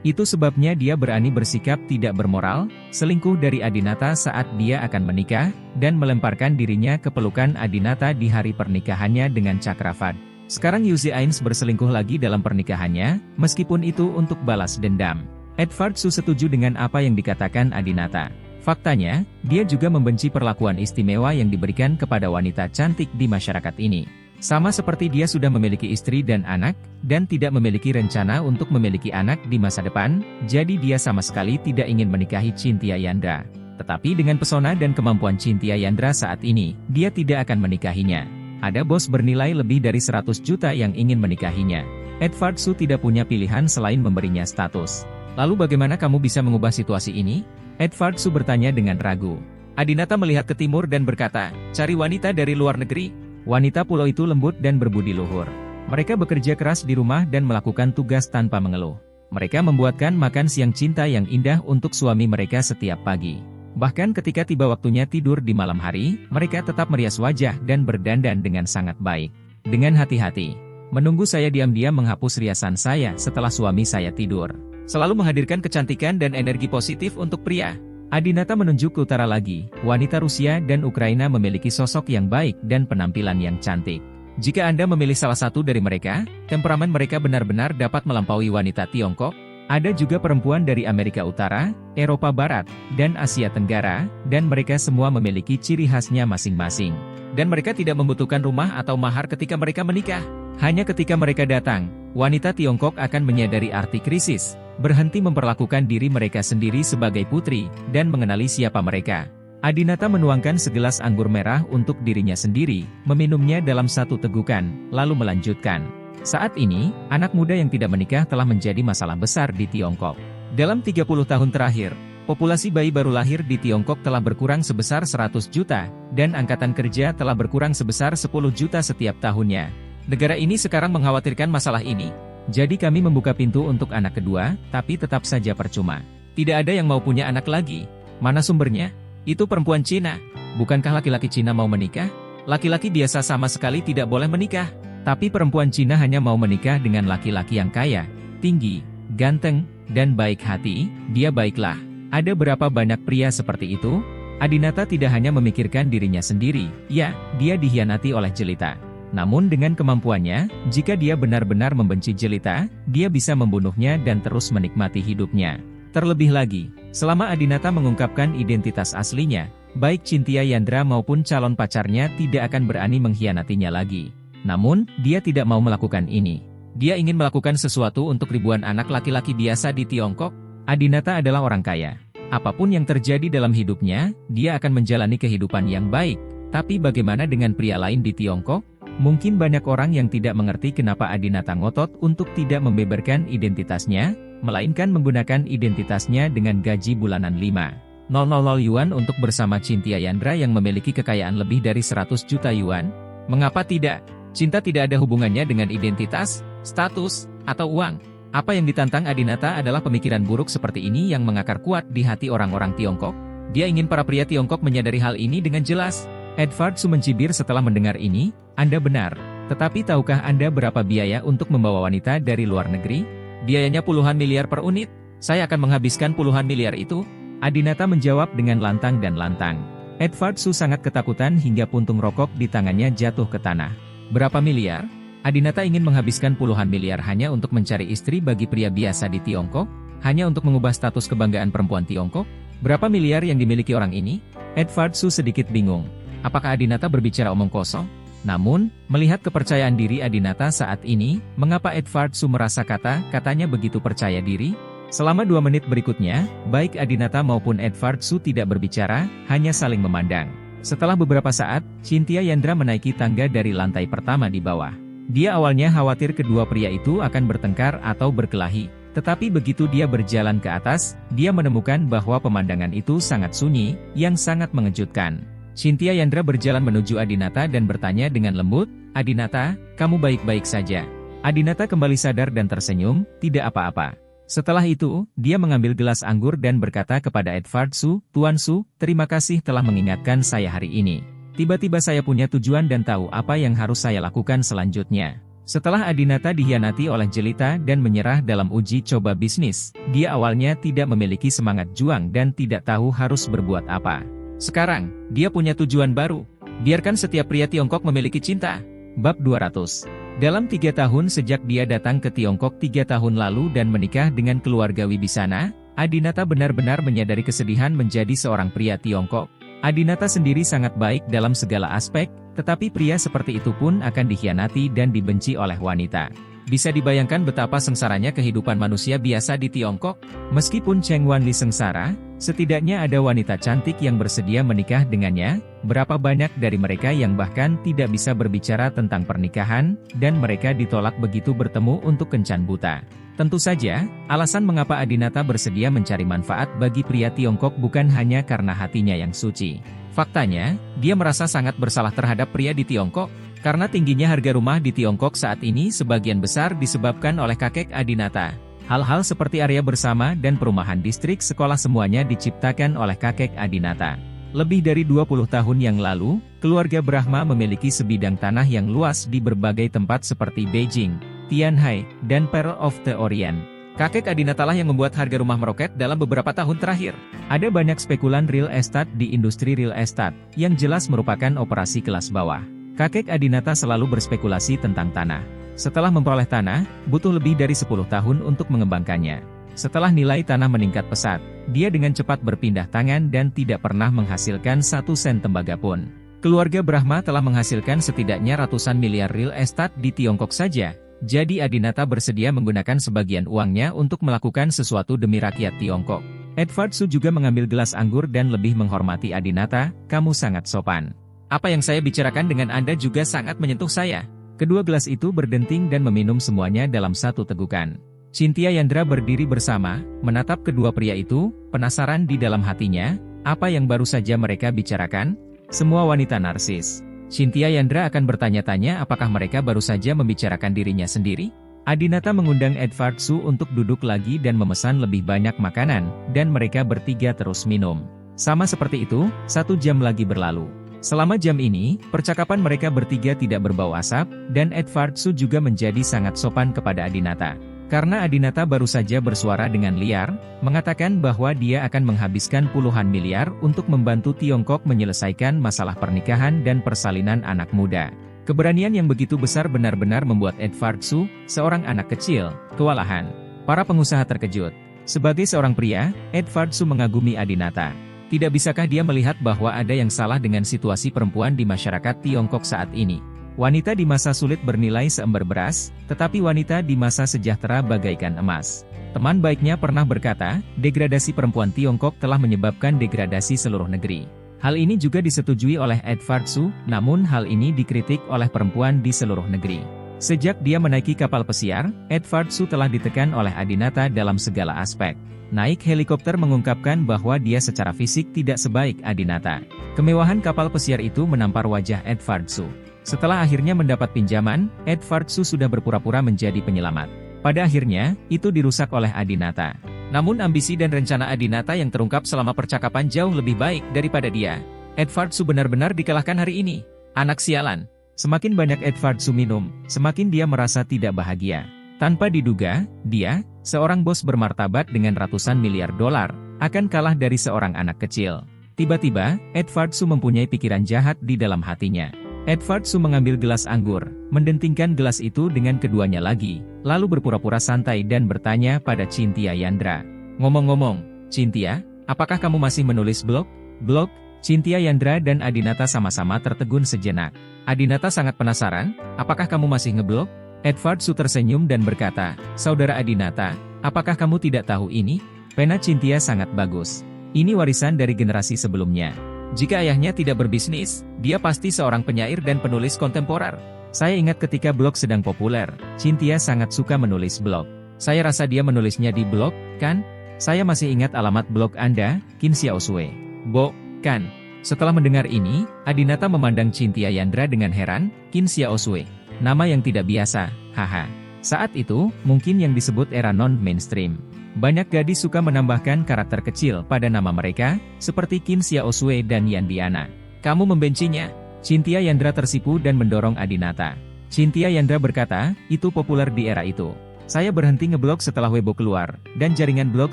Itu sebabnya dia berani bersikap tidak bermoral, selingkuh dari Adinata saat dia akan menikah, dan melemparkan dirinya ke pelukan Adinata di hari pernikahannya dengan Chakravarti. Sekarang Yuzi Ains berselingkuh lagi dalam pernikahannya, meskipun itu untuk balas dendam. Edvard Su setuju dengan apa yang dikatakan Adinata. Faktanya, dia juga membenci perlakuan istimewa yang diberikan kepada wanita cantik di masyarakat ini. Sama seperti dia sudah memiliki istri dan anak, dan tidak memiliki rencana untuk memiliki anak di masa depan, jadi dia sama sekali tidak ingin menikahi Chintya Yandra. Tetapi dengan pesona dan kemampuan Chintya Yandra saat ini, dia tidak akan menikahinya. Ada bos bernilai lebih dari 100 juta yang ingin menikahinya. Edvard Su tidak punya pilihan selain memberinya status. Lalu bagaimana kamu bisa mengubah situasi ini? Edvard Su bertanya dengan ragu. Adinata melihat ke timur dan berkata, cari wanita dari luar negeri. Wanita pulau itu lembut dan berbudi luhur. Mereka bekerja keras di rumah dan melakukan tugas tanpa mengeluh. Mereka membuatkan makan siang cinta yang indah untuk suami mereka setiap pagi. Bahkan ketika tiba waktunya tidur di malam hari, mereka tetap merias wajah dan berdandan dengan sangat baik. Dengan hati-hati, menunggu saya diam-diam menghapus riasan saya setelah suami saya tidur. Selalu menghadirkan kecantikan dan energi positif untuk pria. Adinata menunjuk ke utara lagi, wanita Rusia dan Ukraina memiliki sosok yang baik dan penampilan yang cantik. Jika Anda memilih salah satu dari mereka, temperamen mereka benar-benar dapat melampaui wanita Tiongkok. Ada juga perempuan dari Amerika Utara, Eropa Barat, dan Asia Tenggara, dan mereka semua memiliki ciri khasnya masing-masing. Dan mereka tidak membutuhkan rumah atau mahar ketika mereka menikah. Hanya ketika mereka datang, wanita Tiongkok akan menyadari arti krisis, berhenti memperlakukan diri mereka sendiri sebagai putri, dan mengenali siapa mereka. Adinata menuangkan segelas anggur merah untuk dirinya sendiri, meminumnya dalam satu tegukan, lalu melanjutkan. Saat ini, anak muda yang tidak menikah telah menjadi masalah besar di Tiongkok. Dalam 30 tahun terakhir, populasi bayi baru lahir di Tiongkok telah berkurang sebesar 100 juta, dan angkatan kerja telah berkurang sebesar 10 juta setiap tahunnya. Negara ini sekarang mengkhawatirkan masalah ini. Jadi kami membuka pintu untuk anak kedua, tapi tetap saja percuma. Tidak ada yang mau punya anak lagi. Mana sumbernya? Itu perempuan Cina. Bukankah laki-laki Cina mau menikah? Laki-laki biasa sama sekali tidak boleh menikah. Tapi perempuan Cina hanya mau menikah dengan laki-laki yang kaya, tinggi, ganteng, dan baik hati. Dia baiklah. Ada berapa banyak pria seperti itu? Adinata tidak hanya memikirkan dirinya sendiri. Ya, dia dikhianati oleh Jelita. Namun dengan kemampuannya, jika dia benar-benar membenci Jelita, dia bisa membunuhnya dan terus menikmati hidupnya. Terlebih lagi, selama Adinata mengungkapkan identitas aslinya, baik Chintya Yandra maupun calon pacarnya tidak akan berani mengkhianatinya lagi. Namun, dia tidak mau melakukan ini. Dia ingin melakukan sesuatu untuk ribuan anak laki-laki biasa di Tiongkok. Adinata adalah orang kaya. Apapun yang terjadi dalam hidupnya, dia akan menjalani kehidupan yang baik. Tapi bagaimana dengan pria lain di Tiongkok? Mungkin banyak orang yang tidak mengerti kenapa Adinata ngotot untuk tidak membeberkan identitasnya, melainkan menggunakan identitasnya dengan gaji bulanan 5,000 yuan untuk bersama Chintya Yandra yang memiliki kekayaan lebih dari 100 juta yuan. Mengapa tidak? Cinta tidak ada hubungannya dengan identitas, status, atau uang. Apa yang ditantang Adinata adalah pemikiran buruk seperti ini yang mengakar kuat di hati orang-orang Tiongkok. Dia ingin para pria Tiongkok menyadari hal ini dengan jelas. Edvard Su mencibir setelah mendengar ini. Anda benar, tetapi tahukah Anda berapa biaya untuk membawa wanita dari luar negeri? Biayanya puluhan miliar per unit. Saya akan menghabiskan puluhan miliar itu. Adinata menjawab dengan lantang dan lantang. Edvard Su sangat ketakutan hingga puntung rokok di tangannya jatuh ke tanah. Berapa miliar? Adinata ingin menghabiskan puluhan miliar hanya untuk mencari istri bagi pria biasa di Tiongkok? Hanya untuk mengubah status kebanggaan perempuan Tiongkok? Berapa miliar yang dimiliki orang ini? Edvard Su sedikit bingung. Apakah Adinata berbicara omong kosong? Namun, melihat kepercayaan diri Adinata saat ini, mengapa Edvard Su merasa kata-katanya begitu percaya diri? Selama 2 menit berikutnya, baik Adinata maupun Edvard Su tidak berbicara, hanya saling memandang. Setelah beberapa saat, Chintya Yandra menaiki tangga dari lantai pertama di bawah. Dia awalnya khawatir kedua pria itu akan bertengkar atau berkelahi. Tetapi begitu dia berjalan ke atas, dia menemukan bahwa pemandangan itu sangat sunyi, yang sangat mengejutkan. Cynthia Yandra berjalan menuju Adinata dan bertanya dengan lembut, "Adinata, kamu baik-baik saja?" Adinata kembali sadar dan tersenyum, "Tidak apa-apa." Setelah itu, dia mengambil gelas anggur dan berkata kepada Edward Su, "Tuan Su, terima kasih telah mengingatkan saya hari ini. Tiba-tiba saya punya tujuan dan tahu apa yang harus saya lakukan selanjutnya." Setelah Adinata dikhianati oleh Jelita dan menyerah dalam uji coba bisnis, dia awalnya tidak memiliki semangat juang dan tidak tahu harus berbuat apa. Sekarang, dia punya tujuan baru. Biarkan setiap pria Tiongkok memiliki cinta. Bab 200. Dalam 3 tahun sejak dia datang ke Tiongkok 3 tahun lalu dan menikah dengan keluarga Wibisana, Adinata benar-benar menyadari kesedihan menjadi seorang pria Tiongkok. Adinata sendiri sangat baik dalam segala aspek, tetapi pria seperti itu pun akan dikhianati dan dibenci oleh wanita. Bisa dibayangkan betapa sengsaranya kehidupan manusia biasa di Tiongkok. Meskipun Cheng Wanli sengsara, setidaknya ada wanita cantik yang bersedia menikah dengannya. Berapa banyak dari mereka yang bahkan tidak bisa berbicara tentang pernikahan, dan mereka ditolak begitu bertemu untuk kencan buta. Tentu saja, alasan mengapa Adinata bersedia mencari manfaat bagi pria Tiongkok bukan hanya karena hatinya yang suci. Faktanya, dia merasa sangat bersalah terhadap pria di Tiongkok. Karena tingginya harga rumah di Tiongkok saat ini sebagian besar disebabkan oleh kakek Adinata. Hal-hal seperti area bersama dan perumahan distrik sekolah semuanya diciptakan oleh kakek Adinata. Lebih dari 20 tahun yang lalu, keluarga Brahma memiliki sebidang tanah yang luas di berbagai tempat seperti Beijing, Tianhai, dan Pearl of the Orient. Kakek Adinata lah yang membuat harga rumah meroket dalam beberapa tahun terakhir. Ada banyak spekulan real estate di industri real estate, yang jelas merupakan operasi kelas bawah. Kakek Adinata selalu berspekulasi tentang tanah. Setelah memperoleh tanah, butuh lebih dari 10 tahun untuk mengembangkannya. Setelah nilai tanah meningkat pesat, dia dengan cepat berpindah tangan dan tidak pernah menghasilkan 1 sen tembaga pun. Keluarga Brahma telah menghasilkan setidaknya ratusan miliar real estate di Tiongkok saja. Jadi Adinata bersedia menggunakan sebagian uangnya untuk melakukan sesuatu demi rakyat Tiongkok. Edward Su juga mengambil gelas anggur dan lebih menghormati Adinata, "Kamu sangat sopan. Apa yang saya bicarakan dengan Anda juga sangat menyentuh saya." Kedua gelas itu berdenting dan meminum semuanya dalam satu tegukan. Cynthia Yandra berdiri bersama, menatap kedua pria itu, penasaran di dalam hatinya, apa yang baru saja mereka bicarakan? Semua wanita narsis. Cynthia Yandra akan bertanya-tanya apakah mereka baru saja membicarakan dirinya sendiri? Adinata mengundang Edward Su untuk duduk lagi dan memesan lebih banyak makanan, dan mereka bertiga terus minum. Sama seperti itu, 1 jam lagi berlalu. Selama jam ini, percakapan mereka bertiga tidak berbau asap, dan Edward Su juga menjadi sangat sopan kepada Adinata. Karena Adinata baru saja bersuara dengan liar, mengatakan bahwa dia akan menghabiskan puluhan miliar untuk membantu Tiongkok menyelesaikan masalah pernikahan dan persalinan anak muda. Keberanian yang begitu besar benar-benar membuat Edward Su, seorang anak kecil, kewalahan. Para pengusaha terkejut. Sebagai seorang pria, Edward Su mengagumi Adinata. Tidak bisakah dia melihat bahwa ada yang salah dengan situasi perempuan di masyarakat Tiongkok saat ini? Wanita di masa sulit bernilai seember beras, tetapi wanita di masa sejahtera bagaikan emas. Teman baiknya pernah berkata, degradasi perempuan Tiongkok telah menyebabkan degradasi seluruh negeri. Hal ini juga disetujui oleh Edward Su, namun hal ini dikritik oleh perempuan di seluruh negeri. Sejak dia menaiki kapal pesiar, Edward Su telah ditekan oleh Adinata dalam segala aspek. Naik helikopter mengungkapkan bahwa dia secara fisik tidak sebaik Adinata. Kemewahan kapal pesiar itu menampar wajah Edward Su. Setelah akhirnya mendapat pinjaman, Edward Su sudah berpura-pura menjadi penyelamat. Pada akhirnya, itu dirusak oleh Adinata. Namun ambisi dan rencana Adinata yang terungkap selama percakapan jauh lebih baik daripada dia. Edward Su benar-benar dikalahkan hari ini. Anak sialan. Semakin banyak Edward Su minum, semakin dia merasa tidak bahagia. Tanpa diduga, dia, seorang bos bermartabat dengan ratusan miliar dolar, akan kalah dari seorang anak kecil. Tiba-tiba, Edward Su mempunyai pikiran jahat di dalam hatinya. Edward Su mengambil gelas anggur, mendentingkan gelas itu dengan keduanya lagi, lalu berpura-pura santai dan bertanya pada Cynthia Yandra. "Ngomong-ngomong, Cynthia, apakah kamu masih menulis blog?" "Blog?" Cynthia Yandra dan Adinata sama-sama tertegun sejenak. Adinata sangat penasaran, "Apakah kamu masih ngeblog?" Edward Su tersenyum dan berkata, "Saudara Adinata, apakah kamu tidak tahu ini? Pena Cynthia sangat bagus. Ini warisan dari generasi sebelumnya. Jika ayahnya tidak berbisnis, dia pasti seorang penyair dan penulis kontemporer. Saya ingat ketika blog sedang populer, Cynthia sangat suka menulis blog. Saya rasa dia menulisnya di blog, kan? Saya masih ingat alamat blog Anda, Qin Xiaosui. Bo, kan? Setelah mendengar ini, Adinata memandang Cynthia Yandra dengan heran. Qin Xiaosui, nama yang tidak biasa, haha. Saat itu, mungkin yang disebut era non-mainstream. Banyak gadis suka menambahkan karakter kecil pada nama mereka, seperti Qin Xiaosui dan Yandiana. Kamu membencinya? Cynthia Yandra tersipu dan mendorong Adinata. Cynthia Yandra berkata, itu populer di era itu. Saya berhenti ngeblog setelah Weibo keluar, dan jaringan blog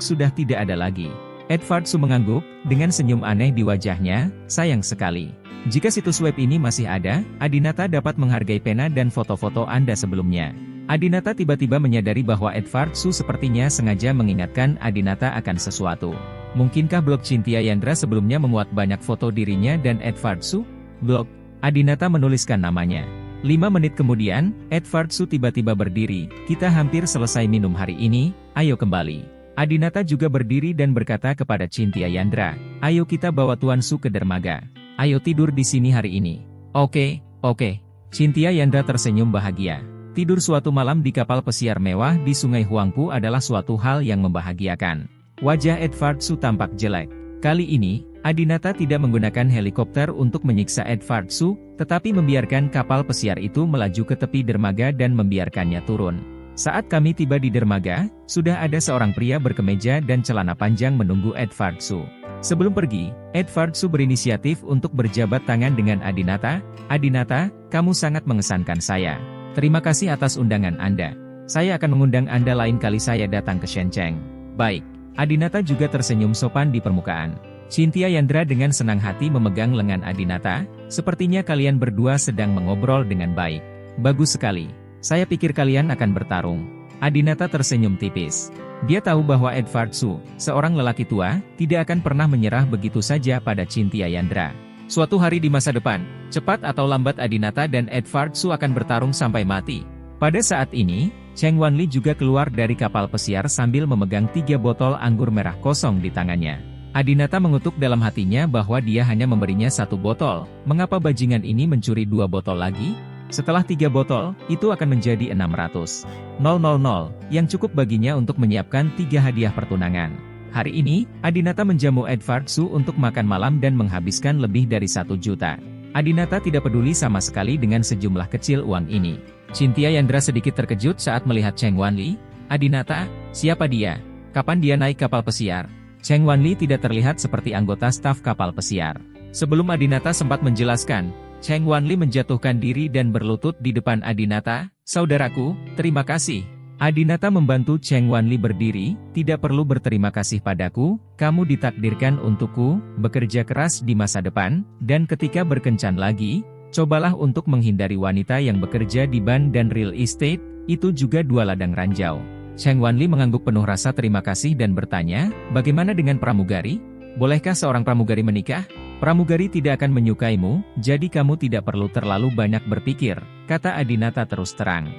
sudah tidak ada lagi. Edward Su mengangguk, dengan senyum aneh di wajahnya, sayang sekali. Jika situs web ini masih ada, Adinata dapat menghargai pena dan foto-foto Anda sebelumnya. Adinata tiba-tiba menyadari bahwa Edward Su sepertinya sengaja mengingatkan Adinata akan sesuatu. Mungkinkah blog Cynthia Yandra sebelumnya memuat banyak foto dirinya dan Edward Su? Blog. Adinata menuliskan namanya. 5 menit kemudian, Edward Su tiba-tiba berdiri. Kita hampir selesai minum hari ini, ayo kembali. Adinata juga berdiri dan berkata kepada Cynthia Yandra, ayo kita bawa Tuan Su ke dermaga. Ayo tidur di sini hari ini. Oke. Cynthia Yandra tersenyum bahagia. Tidur suatu malam di kapal pesiar mewah di Sungai Huangpu adalah suatu hal yang membahagiakan. Wajah Edward Su tampak jelek. Kali ini, Adinata tidak menggunakan helikopter untuk menyiksa Edward Su, tetapi membiarkan kapal pesiar itu melaju ke tepi dermaga dan membiarkannya turun. Saat kami tiba di dermaga, sudah ada seorang pria berkemeja dan celana panjang menunggu Edward Su. Sebelum pergi, Edward Su berinisiatif untuk berjabat tangan dengan Adinata. Adinata, kamu sangat mengesankan saya. Terima kasih atas undangan Anda. Saya akan mengundang Anda lain kali saya datang ke Shenzhen. Baik. Adinata juga tersenyum sopan di permukaan. Cynthia Yandra dengan senang hati memegang lengan Adinata, sepertinya kalian berdua sedang mengobrol dengan baik. Bagus sekali. Saya pikir kalian akan bertarung. Adinata tersenyum tipis. Dia tahu bahwa Edward Su, seorang lelaki tua, tidak akan pernah menyerah begitu saja pada Cynthia Yandra. Suatu hari di masa depan, cepat atau lambat Adinata dan Edward Su akan bertarung sampai mati. Pada saat ini, Cheng Wanli juga keluar dari kapal pesiar sambil memegang 3 botol anggur merah kosong di tangannya. Adinata mengutuk dalam hatinya bahwa dia hanya memberinya 1 botol, mengapa bajingan ini mencuri 2 botol lagi? Setelah 3 botol, itu akan menjadi 600.000, yang cukup baginya untuk menyiapkan 3 hadiah pertunangan. Hari ini, Adinata menjamu Edward Su untuk makan malam dan menghabiskan lebih dari 1 juta. Adinata tidak peduli sama sekali dengan sejumlah kecil uang ini. Cynthia Yandra sedikit terkejut saat melihat Cheng Wanli. Adinata, siapa dia? Kapan dia naik kapal pesiar? Cheng Wanli tidak terlihat seperti anggota staf kapal pesiar. Sebelum Adinata sempat menjelaskan, Cheng Wanli menjatuhkan diri dan berlutut di depan Adinata. Saudaraku, terima kasih. Adinata membantu Cheng Wanli berdiri. Tidak perlu berterima kasih padaku, kamu ditakdirkan untukku, bekerja keras di masa depan, dan ketika berkencan lagi, cobalah untuk menghindari wanita yang bekerja di ban dan real estate, itu juga 2 ladang ranjau. Cheng Wanli mengangguk penuh rasa terima kasih dan bertanya, bagaimana dengan pramugari? Bolehkah seorang pramugari menikah? Pramugari tidak akan menyukaimu, jadi kamu tidak perlu terlalu banyak berpikir, kata Adinata terus terang.